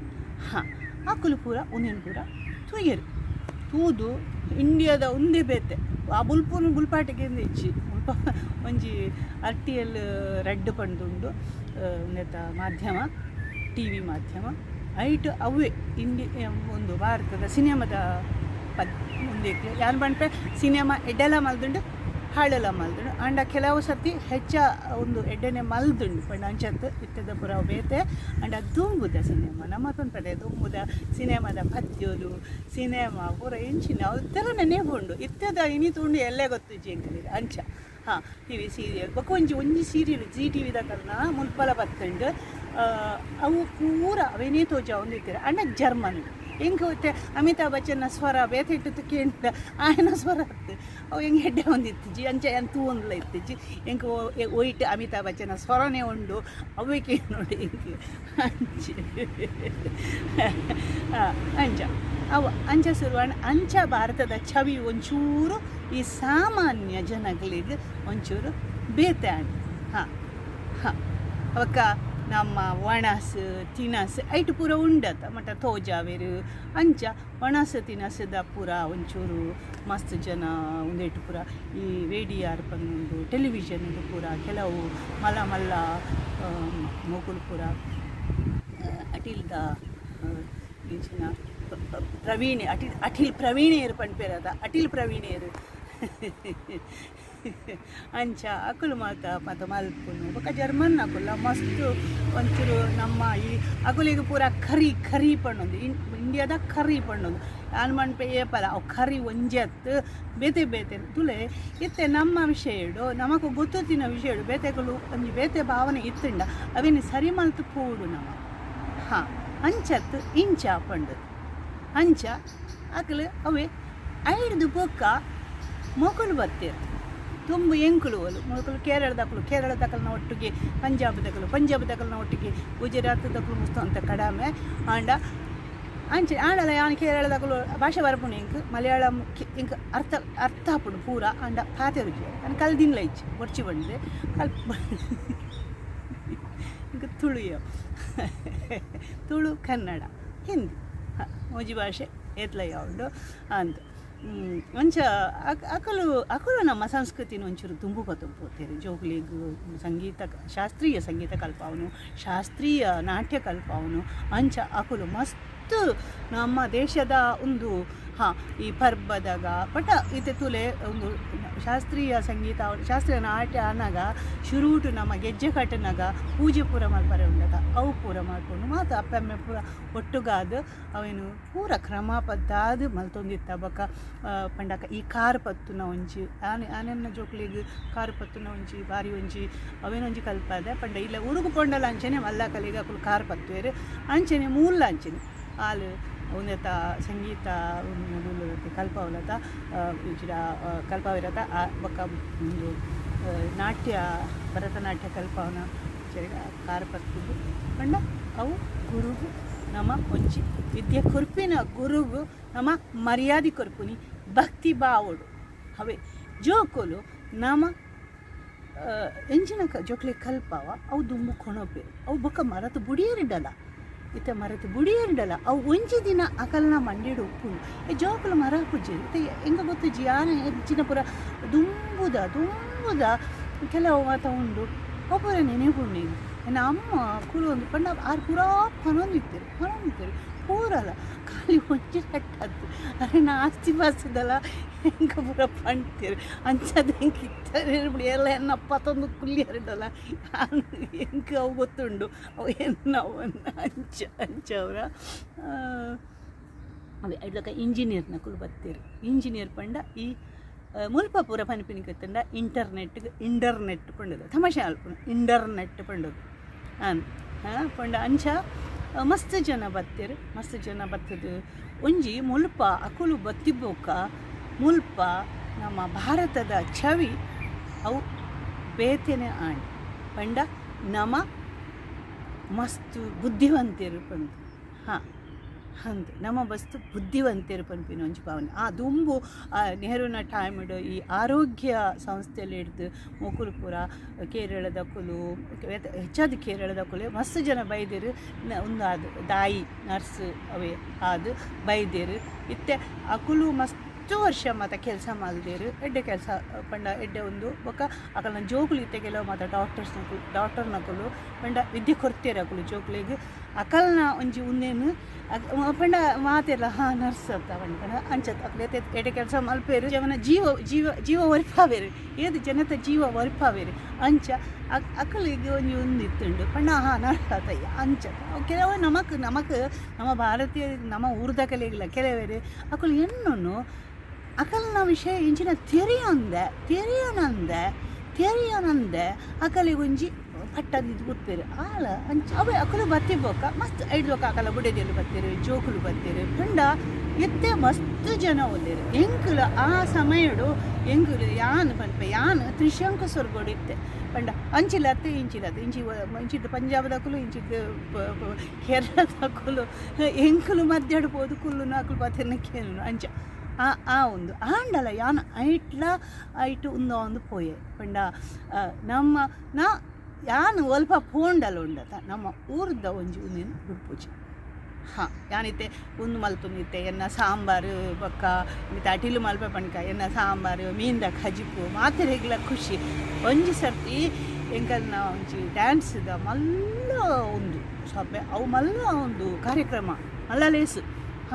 ಹಾಂ ಅಕ್ಕಲು ಪೂರ ಉನೇನು ಪೂರ ತುಯ್ಯರು ತೂದು ಇಂಡಿಯಾದ ಒಂದೇ ಬೇತೆ ಆ ಬುಲ್ಪುನು ಬುಲ್ಪಾಟಿಗೆ ಹೆಚ್ಚಿ ಒಂಜಿ RTL ರೆಡ್ ಪಂಡುಂಡು ನೆತ್ತ ಮಾಧ್ಯಮ TV ಮಾಧ್ಯಮ ಐಟ್ ಅವೇ ಒಂದು ಭಾರತದ ಸಿನಿಮಾದ ಮುಂದೆ ಯಾರು ಬಂಡ್ಪೆ ಸಿನಿಮಾ ಎಡ್ಡೆಲ್ಲ ಮಲ್ದುಂಡು ಹಾಳೆಲ್ಲ ಮಲ್ದುಂಡು ಅಂಡ ಕೆಲವು ಸರ್ತಿ ಹೆಚ್ಚ ಒಂದು ಎಡ್ಡೆನೆ ಮಲ್ದುಂಡು ಪಂಡ ಅಂಚತ್ತು ಇತ್ತದ ಪುರ ಬೇತೆ ಅಂಡ ದುಂಬುದ ಸಿನಿಮಾ ನಮ್ಮ ಪಂಪದೆ ದುಂಬುದ ಸಿನಿಮಾದ ಪದ್ಯೋಲು ಸಿನಿಮಾ ಪೂರ ಎಂಚಿನ ಥರ ನೆನೆಬುಂಡು ಇತ್ತದ ಇನಿ ತುಂಡು ಎಲ್ಲೇ ಗೊತ್ತು ಜೇಂಕಲಿದೆ ಅಂಚ ಹಾಂ TV ಸೀರಿಯಲ್ ಬೊಕ್ಕ ಒಂಜಿ ಸೀರಿಯಲ್ ZTVದ ಕರ್ನ ಮುಲ್ಪಲ ಬತ್ತಂಡು ಅವು ಪೂರ ಅವನೇ ತೋಜ ಒಂದಿತ್ತೀರ ಅಣ್ಣ ಜರ್ಮನ್ ಹೆಂಗೆ ಹೋಗುತ್ತೆ ಅಮಿತಾಬ್ ಬಚ್ಚನ್ನ ಸ್ವರ ಬೇತೆ ಇಟ್ಟು ಕೇಂದ್ರ ಆಯನ ಸ್ವರ ಹತ್ತು ಅವು ಹೆಂಗೆ ಹೆಡ್ಡೆ ಒಂದಿತ್ತಿಜ್ಜಿ ಅಂಚ ಎಂತೂ ಒಂದ್ಲ ಇತ್ತಿಜ್ಜಿ ಹೆಂಗೆ ಒಯ್ಟ್ ಅಮಿತಾಬ್ ಬಚ್ಚನ ಸ್ವರನೇ ಉಂಡು ಅವಕ್ಕೆ ನೋಡಿ ಹೆಂಗೆ ಅಂಚೆ ಅಂಚ ಅವು ಅಂಚ ಶುರುವಾಣ ಅಂಚ ಭಾರತದ ಛವಿ ಒಂಚೂರು ಈ ಸಾಮಾನ್ಯ ಜನಗಳಿಗೆ ಒಂಚೂರು ಬೇತೆ ಅಣ್ಣ ಹಾಂ ಹಾಂ ಅವಕ್ಕ ನಮ್ಮ ಒಣಸು ತಿನಸು ಐಟು ಪೂರ ಉಂಡತ ಮಟ್ಟ ತೋಜಾವೇರು ಅಂಚ ಒಣಸು ತಿನಸದ ಪೂರ ಒಂಚೂರು ಮಸ್ತ್ ಜನ ಒಂದೇಟು ಪೂರ ಈ ರೇಡಿಯಾರ್ ಪನ್ನೊಂದು ಟೆಲಿವಿಷನ್ದು ಪೂರ ಕೆಲವು ಮಲ್ಲ ಮಲ್ಲ ಮೋಕುಲು ಪೂರ ಅಟಿಲ್ದ ಇಂಚಿನ ಪ್ರವೀಣೆ ಅಟಿಲ್ ಪ್ರವೀಣೆಯರು ಪಂಪೇರದ ಅಟಿಲ್ ಪ್ರವೀಣೆಯರು ಅಂಚ ಅಕುಲು ಮತ್ತು ಮಲ್ಪುನು ಬೊಕ್ಕ ಜರ್ಮನ್ ಅಕುಲ ಮಸ್ತ್ ಒಂಚೂರು ನಮ್ಮ ಈ ಅಕುಲಿಗೆ ಪೂರ ಕರಿ ಪಣ್ಣೊಂದು ಇಂಡಿಯಾದ ಕರಿ ಪಣ್ಣೊಂದು ನಾನು ಮಣ್ಪೆ ಏಪಲ ಅವು ಕರಿ ಒಂಜತ್ತು ಬೇತೆ ಬೇತೆ ತುಲೆ ಇತ್ತೆ ನಮ್ಮ ವಿಷಯಡು ನಮಗೂ ಗೊತ್ತಿನ ವಿಷಯಡು ಬೇತೆಗಳು ಒಂದು ಬೇತೆ ಭಾವನೆ ಇತ್ತಂಡ ಅವೇನು ಸರಿ ಮಲ್ತು ಕೂಡು ನಾವು ಹಾಂ ಅಂಚತ್ತು ಇಂಚ ಪಂಡದು ಅಂಚ ಅಕಲು ಅವೇ ಐಡ್ದು ಬೊಕ್ಕ ಮೊಕಲು ಬರ್ತೀರ ತುಂಬ ಎಂಕುಲು ಒಲು ಮೊಕಲು ಕೇರಳದಕಲ್ನ ಒಟ್ಟಿಗೆ ಪಂಜಾಬದಕಲ್ನ ಒಟ್ಟಿಗೆ ಗುಜರಾತದಕಲು ಮುಸ್ತ ಅಂತ ಕಡಮೆ ಆಂಡ ಅಂಚೆ ಆಂಡಲ ಯಾನು ಕೇರಳದಕಲು ಭಾಷೆ ಬರಪುಣು ಇಂಕ್ ಮಲಯಾಳಂ ಇಂಕ್ ಅರ್ಥ ಹಾಪುಡು ಪೂರ ಆಂಡ ಪಾತೆ ರುಚಿ ನಾನು ಕಲ್ದಿನ್ಲ ಇಚ್ಚು ಒರ್ಚಿ ಬಂದೆ ಇಂಕ ತುಳು ಕನ್ನಡ ಹಿಂದಿ ಮೂಜಿ ಭಾಷೆ ಏತ್ಲ ಯಾವುದು ಅಂತ ಒಂಚ ಅಕಲು ನಮ್ಮ ಸಂಸ್ಕೃತಿನ ಒಂಚೂರು ತುಂಬುತ್ತೀರಿ ಜೋಗ್ಲಿಗು ಸಂಗೀತ ಶಾಸ್ತ್ರೀಯ ಸಂಗೀತ ಕಲ್ಪವನು ಶಾಸ್ತ್ರೀಯ ನಾಟ್ಯ ಕಲ್ಪವನು ಅಂಚ ಅಕಲು ಮಸ್ತ್ ಮಸ್ತ್ ನಮ್ಮ ದೇಶದ ಒಂದು ಈ ಪರ್ಬದಾಗ ಬಟ್ ಇತ್ತೆ ತುಲೆ ಒಂದು ಶಾಸ್ತ್ರೀಯ ಸಂಗೀತ ಶಾಸ್ತ್ರೀಯ ನಾಟ್ಯ ಅನ್ನಗ ಶುರುಟು ನಮ್ಮ ಗೆಜ್ಜೆ ಕಟ್ಟನಾಗ ಪೂಜೆ ಪೂರ ಮಲ್ಪರೆ ಉಂಡದ ಅವು ಪೂರ ಮಾಡ್ಕೊಂಡು ಮಾತು ಅಪ್ಪಮ್ಮೆ ಪೂರ ಒಟ್ಟುಗಾದ ಅವೇನು ಪೂರ ಕ್ರಮ ಪದ್ದಾದ ಮಲ್ತೊಂದಿತ್ತ ಬೊಕ್ಕ ಪಂಡಕ ಈ ಕಾರ್ ಪತ್ತುನ ಒಂಜಿ ಆನೆನ್ನ ಜೋಕ್ಲಿಗೆ ಕಾರ್ ಪತ್ತುನ ಒಂಜಿ ಬಾರಿ ಒಂಜಿ ಅವೇನೊಂಜಿ ಕಲ್ಪದೆ ಪಂಡ ಇಲ್ಲ ಉರುಗು ಪೊಂಡಲ ಅಂಚನೆ ಮಲ್ಲ ಕಲಿಗೆ ಅಕ್ಕಲು ಕಾರ್ ಪತ್ತುವೇರು ಅಂಚನೆ ಮೂಲ ಅಂಚನೆ ಆಲು ಉನ್ನತ ಸಂಗೀತ ಕಲ್ಪವಲತ ಇಚ್ಚಿಡ ಕಲ್ಪವಿರತ ಬೊಕ್ಕ ಒಂದು ನಾಟ್ಯ ಭರತನಾಟ್ಯ ಕಲ್ಪವನ ಕಾರ್ಪತ್ತುದು ಪಂಡ ಅವು ಗುರುಗು ನಮ್ಮ ಒಂಜಿ ವಿದ್ಯೆ ಕೊರ್ಪಿನ ಗುರುಗು ನಮ್ಮ ಮರ್ಯಾದೆ ಕೊರ್ಪುನಿ ಭಕ್ತಿ ಬಾವೋಡು ಅವೇ ಜೋಕುಲು ನಮ್ಮ ಎಂಜಿನ ಜೋಕ್ಲೆ ಕಲ್ಪವ ಅವು ದುಂಬು ಕೊಣೋಪೇರು ಅವು ಬೊಕ್ಕ ಮರತು ಬುಡಿಯರಿಡಲ್ಲ ಇತ್ತೆ ಮರತು ಬುಡಿಯರಿಡಲ್ಲ ಅವು ಒಂಜಿ ದಿನ ಅಕಲ್ನ ಮಂಡಿಡು ಉಪ್ಪು ಜೋಕುಲು ಮರ ಪೂಜೆ ಇತ್ತೆ ಹೆಂಗ ಗೊತ್ತು ಜಿಯಾನ ಹೆಚ್ಚಿನ ಪುರ ದುಂಬುದ ಕೆಲವು ಮಾತ ಉಂಡು ಒಬ್ಬರ ನೆನೆಪುಂಡು ನನ್ನ ಅಮ್ಮ ಕುಲು ಒಂದು ಪಂಡ ಆರು ಪೂರಾ ಪನೊಂದಿತ್ತೇರು ಪೂರಲ್ಲ ಖಾಲಿ ಒಂಜಿ ಕಟ್ಟದ್ದು ಅರೆ ನಾ ಆಸ್ತಿ ಪಾಸದಲ್ಲ ಹೆಂಗ ಪೂರ ಪಂಡ್ತೀರು ಅಂಚದ ಹೆಂಗೆ ಇತ್ತಾರೆ ಬಿಡಿ ಎಲ್ಲ ಎನ್ನಪ್ಪ ತಂದು ಕುಲ್ಲಿಯರಿಡಲ್ಲ ಹೆಂಗೆ ಅವು ಗೊತ್ತುಂಡು ಅವು ಎನ್ನವನ್ನ ಅಂಚವರ ಅದೇ ಇಡ್ಲಕ್ಕ ಇಂಜಿನಿಯರ್ನ ಕುಲು ಬರ್ತೀರು ಇಂಜಿನಿಯರ್ ಪಂಡ ಈ ಮುಲ್ಪ ಪೂರ ಪನಿಪಿನಿಕತ್ತಂಡ ಇಂಟರ್ನೆಟ್ ಪಂಡದು ತಮಾಷೆ ಅಲ್ಪುನ ಇಂಟರ್ನೆಟ್ ಪಂಡದು ಪಂಡ ಅಂಚ ಮಸ್ತ್ ಜನ ಬತ್ತದು ಒಂಜಿ ಮುಲ್ಪ ಅಕುಲು ಬತ್ತಿಬೋಕ ಮುಲ್ಪ ನಮ್ಮ ಭಾರತದ ಛವಿ ಅವು ಬೇತೆನೆ ಆಣ್ ಪಂಡ ನಮ ಮಸ್ತ್ ಬುದ್ಧಿವಂತರು ಪಂದು ಅಂದು ನಮ್ಮ ಬಸ್ತು ಬುದ್ಧಿವಂತರು ಪನ್ಪಿನ ಒಂಜಿ ಭಾವನೆ ಆ ದುಂಬು ನೆಹರುನ ಟೈಮ್ಡ್ ಈ ಆರೋಗ್ಯ ಸಂಸ್ಥೆಯಲ್ಲಿ ಹಿಡ್ದು ಮೊಕುಲು ಪೂರ ಕೇರಳದ ಕುಲು ಹೆಚ್ಚಾದ ಕೇರಳದ ಕುಲು ಮಸ್ತ್ ಜನ ಬೈದೇರು ಒಂದು ಅದು ದಾಯಿ ನರ್ಸ್ ಅವೇ ಅದು ಬೈದೇರು ಇತ್ತೆ ಅಕುಲು ಮಸ್ತ್ ವರ್ಷ ಮತ್ತು ಕೆಲಸ ಮಲ್ದೇರು ಎಡ್ಡೆ ಕೆಲಸ ಪಂಡ ಎಡ್ಡೆ ಒಂದು ಬೊಕ್ಕ ಅಕಲ್ನ ಜೋಕುಲು ಇತ್ತೆ ಕೆಲವು ಮತ್ತು ಡಾಕ್ಟರ್ನಕುಲು ಪಂಡ ವಿದ್ಯೆ ಕೊಡ್ತೇರು ಅಕುಲು ಜೋಕುಲಿಗೆ ಅಕಲ್ನ ಒಂಜಿ ಉಂದೇನು ಪಂಡ ಮಾತೆಲ್ಲ ನರ್ಸ್ ಅಂತ ಪಂಡ ಅಂಚತ್ ಅಕಲು ಎಡ್ಡೆ ಕೆಲಸ ಮಲ್ಪೇರು ಅವನ ಜೀವ ಒರಿಪಾವೇರು ಏದು ಜನತ ಜೀವ ಒರಿಪಾವೇರು ಅಂಚ ಅಕಲಿಗೆ ಒಂಜಿ ಒಂದಿತ್ತುಂಡು ಪಂಡ ನಡ್ಸತ್ತಯ್ಯ ಅಂಚ ಕೆಲವು ನಮಕ್ ನಮ್ಮ ಭಾರತೀಯ ನಮ್ಮ ಊರ್ದ ಕಲೆಗಿಲ್ಲ ಕೆಲವೇರು ಅಕಲು ಎಣ್ಣು ಅಕಲ್ನ ವಿಷಯ ಇಂಚಿನ ತೆರಿಯೋನಂದೆ ಅಕಲಿಗೆ ಒಂಜಿ ಪಟ್ಟದಿದ್ದು ಗೊತ್ತೇರು ಆಲ ಅಂಚ ಅವೇ ಅಕಲು ಬತ್ತಿಬೋಕ ಮಸ್ತ್ ಐಡ್ಲೋಕ ಅಕಲ ಬುಡೆದಿಯಲ್ಲಿ ಬತ್ತೇರು ಜೋಕುಲು ಬತ್ತೇರು ಪಂಡ ಎತ್ತೆ ಮಸ್ತ್ ಜನ ಓದೇರು ಎಂಕುಲು ಆ ಸಮಯಡು ಎಂಕುಲು ಯಾನ್ ಪನ್ಪೆ ಯಾನ್ ತ್ರಿಶಂಕು ಸ್ವರ್ಗೋಡಿತ್ತೆ ಪಂಡ ಅಂಚಿಲತ್ತೆ ಇಂಚಿದ್ದು ಪಂಜಾಬದಕುಲು ಇಂಚಿದ್ದು ಕೇರಳದಕುಲು ಎಂಕುಲು ಮಧ್ಯಾಡ್ಬೋದು ಕುಲ್ಲು ನಾಕುಲು ಪತ್ತೆನಕ್ಕೇನು ಅಂಚ ಆ ಒಂದು ಆಂಡಲ ಯಾನ ಐಟು ಒಂದು ಪೋಯೆ ಪಂಡ ನಮ್ಮ ಯಾನು ಒಲ್ಪ ಪೋಂಡಲ ಉಂಡತ ನಮ್ಮ ಊರ್ದ ಒಂಜಿ ಉಂದಿನ ಗುಡ್ಪೂಜೆ ಯಾನಿತ್ತೆ ಒಂದು ಮಲ್ತುನಿತ್ತೆ ಎನ್ನ ಸಾಂಬಾರು ಬೊಕ್ಕ ಮತ್ತೆ ಅಟಿಲು ಮಲ್ಪೆ ಪಣ್ಕ ಎನ್ನ ಸಾಂಬಾರು ಮೀನ್ದ ಖಜಿಪು ಮಾತೆರೆಗ್ಲ ಖುಷಿ ಒಂಜಿ ಸರ್ತಿ ಎಂಕಲ್ನ ಒಂಜಿ ಡ್ಯಾನ್ಸ್ದ ಮಲ್ಲ ಒಂದು ಸಭೆ ಅವು ಮಲ್ಲ ಒಂದು ಕಾರ್ಯಕ್ರಮ ಮಲ್ಲ ಲೇಸು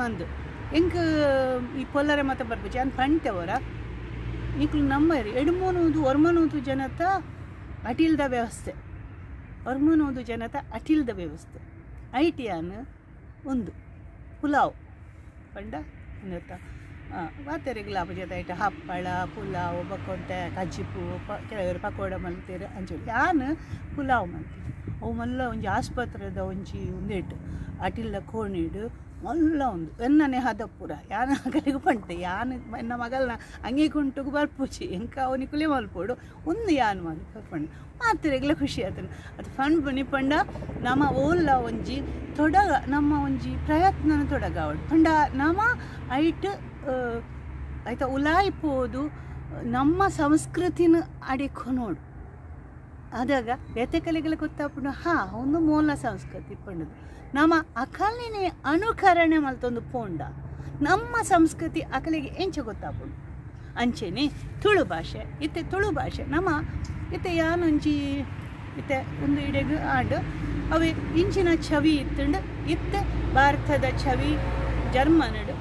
ಅಂದು ಎಂಕ ಈ ಪೊಲ್ಲರೆ ಮತ್ತೆ ಬರ್ಪುಜಿ ಅಂತ ಪಂಟೆವರ ನಿಕ್ಲು ನಂಬರಿ ಎಡ್ಮೋನೋದು ಒರ್ಮನೋದು ಜನತ ಅಟಿಲ್ದ ವ್ಯವಸ್ಥೆ ಒರ್ಮನೋದು ಜನತ ಅಟಿಲ್ದ ವ್ಯವಸ್ಥೆ ಐಟಿಯಾನ್ ಒಂದು ಪುಲಾವ್ ಪಂಡ ಇನ್ನತ್ತ ವಾತೆರೆಗ್ಲ ಅಪಜದ ಐಟ ಹಪ್ಪಳ ಪುಲಾವ್ ಬಕ್ಕೊಂಟೆ ಕಜ್ಜಿಪು ಕೆಲವರು ಪಕೋಡ ಮಲ್ತೀರು ಅಂಚೇಳಿ ಯಾನು ಪುಲಾವ್ ಮಲ್ತೀರಿ ಅವು ಮಲ್ಲ ಒಂಜಿ ಆಸ್ಪತ್ರೆದ ಒಂಜಿ ಉಂದೇಟು ಅಟಿಲ್ದ ಕೋಣಿಡು ಮಲ್ಲ ಒಂದು ಎನ್ನನೆ ಹದಪುರ ಯಾನ ಆಗಲಿಗೂ ಪಂಟೆ ಯಾನು ಎನ್ನ ಮಗಲ್ನ ಅಂಗಿ ಕುಂಟುಗು ಬರ್ಪುಚಿ ಎಂಕ ಅವನಿ ಕುಲಿ ಮಲ್ಪೋಡು ಒಂದು ಯಾನು ಮಲ್ಪಂಡು ಮಾತಿರೆಗ್ಲ ಖುಷಿ ಆತನು ಅದು ಫಂಡ್ ಬನಿ ಪಂಡ ನಮ್ಮ ಓಲ್ಲ ಒಂಜಿ ತೊಡಗ ನಮ್ಮ ಒಂಜಿ ಪ್ರಯತ್ನನ ತೊಡಗಾವಡು ಪಂಡ ನಮ್ಮ ಐಟ್ ಆಯ್ತಾ ಉಲಾಯಿಪೋದು ನಮ್ಮ ಸಂಸ್ಕೃತಿನ ಅಡಿಕೊನೋಡು ಅದಾಗ ವ್ಯತೆ ಕಲೆಗಳ ಗೊತ್ತಾಪುಂಡು ಒಂದು ಮೂಲ ಸಂಸ್ಕೃತಿ ಪಂಡದು ನಮ್ಮ ಅಕಲಿನೇ ಅನುಕರಣೆ ಮಲ್ತೊಂದು ಪೋಂಡ ನಮ್ಮ ಸಂಸ್ಕೃತಿ ಅಕಲಿಗೆ ಎಂಚ ಗೊತ್ತಾಪುಂಡು ಅಂಚೆನೆ ತುಳು ಭಾಷೆ ನಮ್ಮ ಇತ್ತೆ ಯಾನೊಂಜಿ ಇತ್ತೆ ಒಂದು ಇಡೆಗು ಆಡು ಅವೇ ಇಂಚಿನ ಛವಿ ಇತ್ತುಂಡು ಇತ್ತೆ ಭಾರತದ ಛವಿ ಜರ್ಮನಡು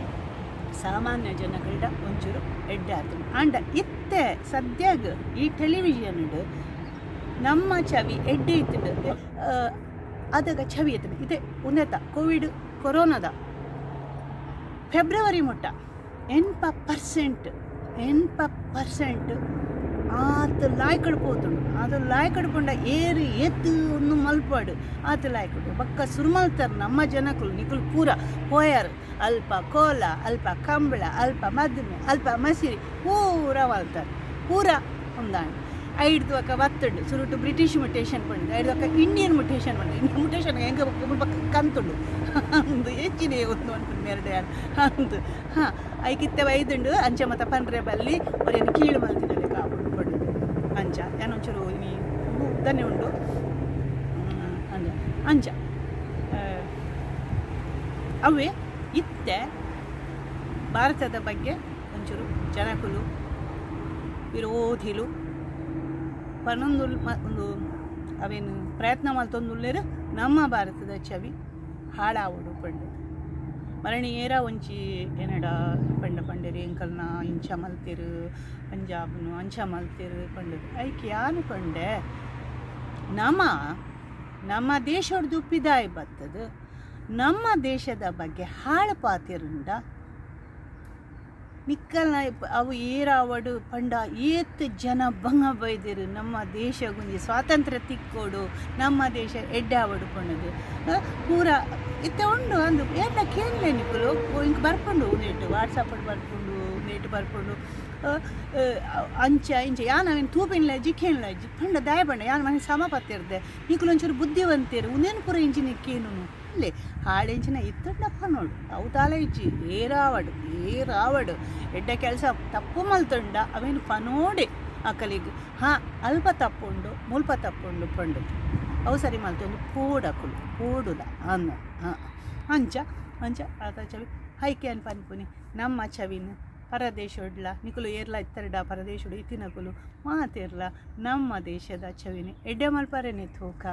ಸಾಮಾನ್ಯ ಜನಗಳ್ಡ ಒಂಚೂರು ಎಡ್ಡೆ ಆತುಂಡು ಆಂಡ ಇತ್ತೆ ಸದ್ಯಾಗ ಈ ಟೆಲಿವಿಷನ್ಡು ನಮ್ಮ ಛವಿ ಎಡ್ಡೆ ಇತ್ತುಂಡು ಅದಾಗ ಛವಿ ಇತ್ತುಂಡು ಇದೇ ಉನ್ನತ ಕೋವಿಡ್ ಕೊರೋನಾದ ಫೆಬ್ರವರಿ ಮುಟ್ಟ 80% ಆತ ಲಾಯ್ಕಡ್ పోతుండు ಅದು ಲಾಯ್ಕಡ್ ಪಂಡ ಏರಿ ಎತ್ತು ಒಂದು ಮಲ್ಪಾಡು ಆತ ಲಾಯ್ಕಡು ಬಕ್ಕ ಸುರ್ಮಲ್ತಾರೆ ನಮ್ಮ ಜನಕ್ಕಳು ನಿಕುಲು ಪೂರ ಪೋಯಾರು ಅಲ್ಪ ಕೋಲ ಅಲ್ಪ ಕಂಬಳ ಅಲ್ಪ ಮದ್ಮೆ ಅಲ್ಪ ಮಸಿರಿ ಪೂರ ಮಲ್ತಾರೆ ಪೂರ ಒಂದಾಂಡು ಐದು ಅಕ್ಕ ಬತ್ತುಂಡು ಸುರುಟು ಬ್ರಿಟಿಷ್ ಮುಟೇಷನ್ ಪಂಡು ಐದು ಅಕ್ಕ Indian mutation Pandu Indian mutation ಹೆಂಗೆ ಬಕ್ಕ ಕಂತುಂಡು ಅಂದು ಹೆಚ್ಚಿನ ಒಂದು ಅನ್ಕೊಂಡು ಎರಡು ಅಂದು ಹಾಂ ಐಕಿತ್ತೆ ಐದುಂಡು ಅಂಚ ಮತ್ತು ಪಂಡ್ರೆ ಬಲ್ಲಿ ಅವ್ರೇನು ಕೀಳು ಮಲ್ತಿನಲ್ಲಿ ಕಾಪುಂಡು ಪಂಡು ಅಂಚ ಏನೊಂಚೂರು ನೀ ಉದ್ದನೆ ಉಂಡು ಅಂಚ ಅವೇ ಇತ್ತೆ ಭಾರತದ ಬಗ್ಗೆ ಒಂಚೂರು ಜನಕುಲು ವಿರೋಧಿಲು ಪನ್ನೊಂದು ಒಂದು ಅವೇನು ಪ್ರಯತ್ನ ಮಲ್ತೊಂದುಲ್ಲೇರು ನಮ್ಮ ಭಾರತದ ಛವಿ ಹಾಳಾವಡು ಪಂಡು ಮರಣಿ ಏರ ಒಂಚಿ ಏನಡ ಪಂಡ ಪಂಡೇರಿ ಎಂಕಲ್ನ ಇಂಚ ಮಲ್ತಿರು ಪಂಜಾಬ್ನು ಅಂಚ ಮಲ್ತಿರು ಪಂಡು ಐಕೆ ಯಾನು ಪಂಡೆ ನಮ್ಮ ದೇಶದ್ದು ಪಿದಾಯಿ ಬರ್ತದ ನಮ್ಮ ದೇಶದ ಬಗ್ಗೆ ಹಾಳು ಪಾತಿರುಂಡ ನಿಕ್ಕಲ್ನ ಅವು ಏರಾವಡು ಪಂಡ ಏತ್ ಜನ ಬಂಗ ಬೈದಿರು ನಮ್ಮ ದೇಶ ಗುಂಜಿ ಸ್ವಾತಂತ್ರ್ಯ ತಿಕ್ಕೋಡು ನಮ್ಮ ದೇಶ ಎಡ್ಡಾವಡು ಪಂಡದು ಪೂರ ಇತ್ತ ಉಂಡು ಅಂದು ಎಲ್ಲ ಕೇಳಲೆ ನಿಕ್ಕಲು ಇಂಕ ಬರ್ಕೊಂಡು ನೇಟು ವಾಟ್ಸಪ್ಪಲ್ಲಿ ಬರ್ಕೊಂಡು ನೇಟು ಬರ್ಕೊಂಡು ಅಂಚ ಇಂಚ ಯಾನವೇನು ತೂಪಿನ್ಲ ಜಿಕ್ಕೇನ್ಲ ಅಜ್ಜಿ ಪಂಡ ದಾಯ ಪಂಡ ಯಾನ ಮನೆ ಸಮ ಪತ್ತಿರ್ದೆ ನಿಕ್ಕಲು ಒಂಚೂರು ಬುದ್ಧಿವಂತೇರು ಉನೇನು ಪೂರ ಇಂಚಿ ನಿಕ್ಕೇನು ಅಲ್ಲೇ ಹಾಳೆಂಚಿನ ಇತ್ತಂಡಪ್ಪ ನೋಡು ಅವು ತಾಲೆ ಇಚ್ಚಿ ಏರಾವಡು ಎಡ್ಡ ಕೆಲಸ ತಪ್ಪು ಮಲ್ತಂಡ ಅವೇನು ಪನೋಡೆ ಅಕಲಿಗೆ ಹಾಂ ಅಲ್ಪ ತಪ್ಪುಂಡು ಮುಲ್ಪ ತಪ್ಪುಂಡು ಪಂಡು ಅವು ಸರಿ ಮಲ್ತೊಂದು ಪೋಡುದ ಅನ್ನ ಹಾಂ ಅಂಚ ಆತ ಚವಿ ಹೈಕೆ ಅನ್ ಪನ್ಪುನಿ ನಮ್ಮ ಚವಿನ ಪರದೇಶಡ್ಲ ನಿಕುಲು ಏರ್ಲ ಇತ್ತರಡ ಪರದೇಶಡು ಇತ್ತಿನಕುಲು ಮಾತಿರ್ಲ ನಮ್ಮ ದೇಶದ ಚವಿನಿ ಎಡ್ಡೆ ಮಲ್ಪರೆನೆ ತೂಕ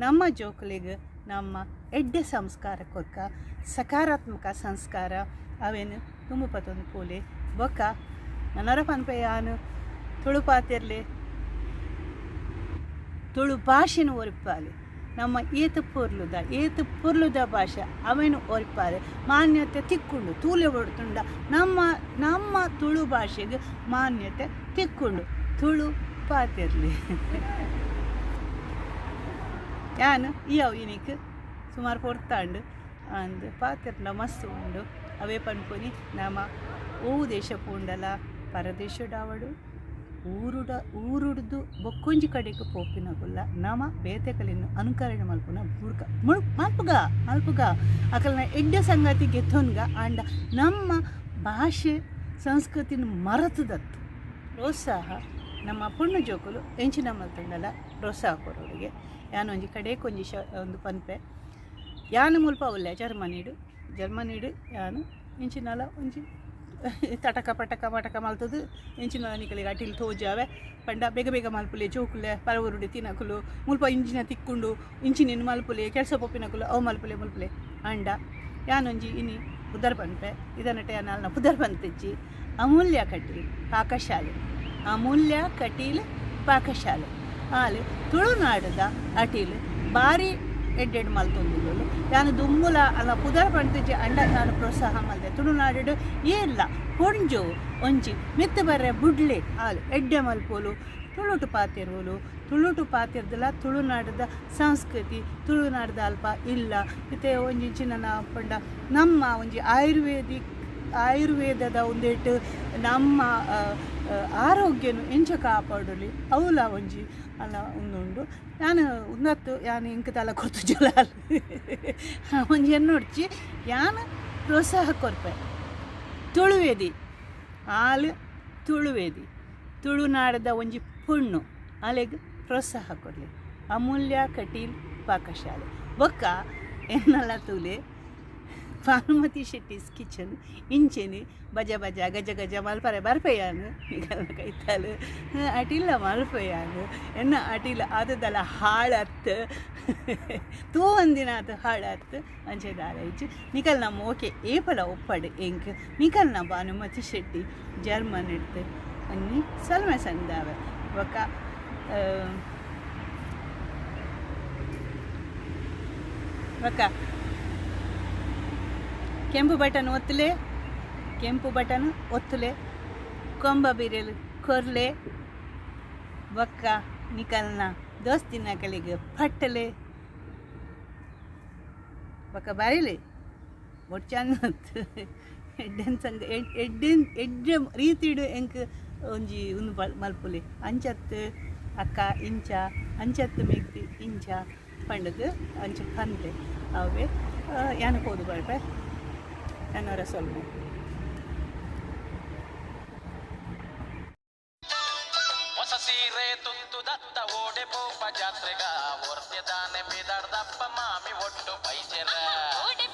ನಮ್ಮ ಜೋಕುಲಿಗೆ ನಮ್ಮ ಎಡ್ಡೆ ಸಂಸ್ಕಾರ ಕೊಕ್ಕ ಸಕಾರಾತ್ಮಕ ಸಂಸ್ಕಾರ ಅವೇನು ತುಂಬ ಪತ್ತೊಂದು ಪೋಲೆ ಬೊಕ್ಕ ನನರ ಪನ್ಪೆ ಯಾನು ತುಳು ಪಾತಿರ್ಲಿ ತುಳು ಭಾಷೆನು ಒರಿಪಾಲಿ ನಮ್ಮ ಏತು ಪುರ್ಲುದ ಭಾಷೆ ಅವೇನು ಒರಿಪಾಲೆ ಮಾನ್ಯತೆ ತಿಕ್ಕೊಂಡು ತೂಲೆ ಹೊಡ್ತುಂಡ ನಮ್ಮ ತುಳು ಭಾಷೆಗೆ ಮಾನ್ಯತೆ ತಿಕ್ಕೊಂಡು ತುಳು ಪಾತಿರ್ಲಿ ಯಾನು ಇಯವು ಇನಿಕ್ ಸುಮಾರು ಪೊರ್ತಾಂಡು ಅಂದು ಪಾತಿರ್ನ ಮಸ್ತ್ ಉಂಡು ಅವೇ ಪನ್ಪುನಿ ನಮ್ಮ ಓ ದೇಶ ಪೂಂಡಲ ಪರದೇಶಡಾವಡು ಊರುಡ್ದು ಬೊಕ್ಕೊಂಜಿ ಕಡೆಗೆ ಪೋಪಿನಗುಲ್ಲ ನಮ್ಮ ಬೇತೆಕಲಿನ ಅನುಕರಣೆ ಮಲ್ಪುನ ಬುಡ್ಕ ಮಲ್ಪುಗ ಅಕಲ್ನ ಎಡ್ಡ ಸಂಗತಿ ಗೆತ್ತೊನ್ಗ ಆಂಡ ನಮ್ಮ ಭಾಷೆ ಸಂಸ್ಕೃತಿನ ಮರತದತ್ತು ಪ್ರೋತ್ಸಾಹ ನಮ್ಮ ಪುಣ್ಯ ಜೋಕುಲು ಎಂಚಿನ ಮಲ್ತಂಡಲ ಪ್ರೋತ್ಸಾಹ ಕೊರೋರಿಗೆ ಯಾನೊಂಜಿ ಕಡೆಕೊಂಜಿ ಒಂದು ಪನ್ಪೆ ಯಾನು ಮುಲ್ಪ ಒಳ್ಳೆ ಜರ್ಮನಿಡು ಯಾನು ಇಂಚಿನಲ ಒಂಜಿ ತಟಕ ಪಟಕ ಮಲ್ತದು ಇಂಚಿನ ನಿಕಲಿಗೆ ಅಟಿಲ್ ತೋಜಾವೆ ಪಂಡ ಬೇಗ ಮಲ್ಪುಲೆ ಜೋಕುಲೆ ಪರವರುಡಿ ತಿನ್ನಕುಲು ಮುಲ್ಪ ಇಂಚಿನ ತಿಕ್ಕೊಂಡು ಇಂಚಿನ ಮಲ್ಪುಲೆ ಕೆಲಸ ಪೊಪ್ಪಿನಕುಲು ಅವು ಮಲ್ಪುಲೆ ಅಂಡ ಯಾನೊಂಜಿ ಇನಿ ಪುದರ್ ಪನ್ಪೆ ಇದನ್ನಟೆ ಯಾನ ಪುದರ್ ಪನ್ಪೆಚ್ಚಿ ಅಮೂಲ್ಯ ಕಟೀಲ್ ಪಾಕಶಾಲೆ ಆಲೆ ತುಳುನಾಡದ ಅಟಿಲ್ ಬಾರಿ ಎಡ್ಡೆಡ್ ಮಲ್ತೊಂದುಗಳು ನಾನು ದುಮ್ಮುಲ ಅಲ್ಲ ಪುದರ್ ಪಂಡ್ತಿಜ್ಜೆ ಅಂಡ ನಾನು ಪ್ರೋತ್ಸಾಹ ಮಲ್ದೆ ತುಳುನಾಡು ಏಲ್ಲ ಹೊಂಜು ಒಂಜಿ ಮಿತ್ತು ಬರ್ರೆ ಬುಡ್ಲೆ ಆಲು ಎಡ್ಡೆ ಮಲ್ಪೋಲು ತುಳುಟು ಪಾತಿರ್ದಲ್ಲ ತುಳುನಾಡದ ಸಂಸ್ಕೃತಿ ತುಳುನಾಡದ ಅಲ್ಪ ಇಲ್ಲ ಇತ್ತೆ ಒಂಜಿ ಚಿನ್ನ ಪಂಡ ನಮ್ಮ ಒಂಜಿ ಆಯುರ್ವೇದದ ಒಂದೇಟು ನಮ್ಮ ಆರೋಗ್ಯನು ಎಂಚ ಕಾಪಾಡಲಿ ಅವಲ ಒಂಜಿ ಅಲ್ಲ ಒಂದುಂಡು ನಾನು ಉನ್ನತ್ತು ಯಾನು ಇಂಕ ತಲ ಕೊತ್ತು ಜಲ ಒಂಜಿ ನೋಡ್ಚಿ ಯಾನು ಪ್ರೋತ್ಸಾಹ ಕೊರ್ಪೆ ತುಳುವೇದಿ ತುಳುನಾಡದ ಒಂಜಿ ಪುಣ್ಣು ಅಲೆಗೆ ಪ್ರೋತ್ಸಾಹ ಕೊರಲಿ ಅಮೂಲ್ಯ ಕಟೀಲ್ ಪಾಕಶಾಲೆ ಬೊಕ್ಕ ಎನ್ನಲ್ಲ ತೂಲೆ ಭಾನುಮತಿ ಶೆಟ್ಟಿಸ್ ಕಿಚನ್ ಇಂಚೆನಿ ಬಜ ಬಜ ಗಜ ಗಜ ಮಲ್ಪರೆ ಬರ್ಪೆಯಾನು ನಿಕಲ್ನ ಕೈತಾಲು ಅಟಿಲ್ಲ ಮಲ್ಪೆಯಾನು ಎನ್ನ ಅಟಿಲ್ಲ ಆದದಲ್ಲ ಹಾಳತ್ತು ತೂ ಒಂದಿನ ಅದು ಹಾಳತ್ತು ಅಂಚೆ ದಾರೈಚು ನಿಕಲ್ನ ಮೋಕೆ ಏಪಲ ಒಪ್ಪಡು ಎಂಕ್ ನಿಕಲ್ನ ಭಾನುಮತಿ ಶೆಟ್ಟಿ ಜರ್ಮನ್ ಇಡ್ತೆ ಅನ್ನಿ ಸಲ್ಮೆ ಸಂದಾವೆ ಒಕ್ಕ ಒಕ್ಕ ಕೆಂಪು ಬಟನ್ ಒತ್ತಲೆ ಕೆಂಪು ಬಟನ್ ಒತ್ತಲೆ ಕೊಂಬ ಬೀರೆಲು ಕೊರ್ಲೆ ಬಕ್ಕ ನಿಕಲ್ನ ದೋಸ್ತಿನ ಕಲಿಗೆ ಪಟ್ಟಲೆ ಬಕ್ಕ ಬಾರಿಲೆ ಒಟ್ಟು ಚಂದ ಎಡ್ಡೆನ್ ಸಂಗ ಎಡ್ಡೆ ರೀತಿಡು ಎಂಕ್ ಒಂಜಿ ಉಂದು ಮಲ್ಪುಲೆ ಅಂಚತ್ತು ಅಕ್ಕ ಇಂಚ ಅಂಚತ್ತು ಮೆಗ್ದಿ ಇಂಚ ಪಂಡದು ಅಂಚ ಪಂದೆ ಅವೇ ಯಾನಕ್ಕೆ ಹೋದು ಬರ್ಪೆ ಅನ್ನೋರ ಸ್ವಲ್ಪ ಹೊಸ ಸೀರೆ ತುತ್ತು ದತ್ತ ಓಡೆ ಪೋಪ ಜಾತ್ರೆಗ ಒರ್ತ್ಯದಾನೆ ಬಿದಾಡ್ದಪ್ಪ ಮಾಮಿ ಒಟ್ಟು ಪೈಸೆರ ಓಡೆ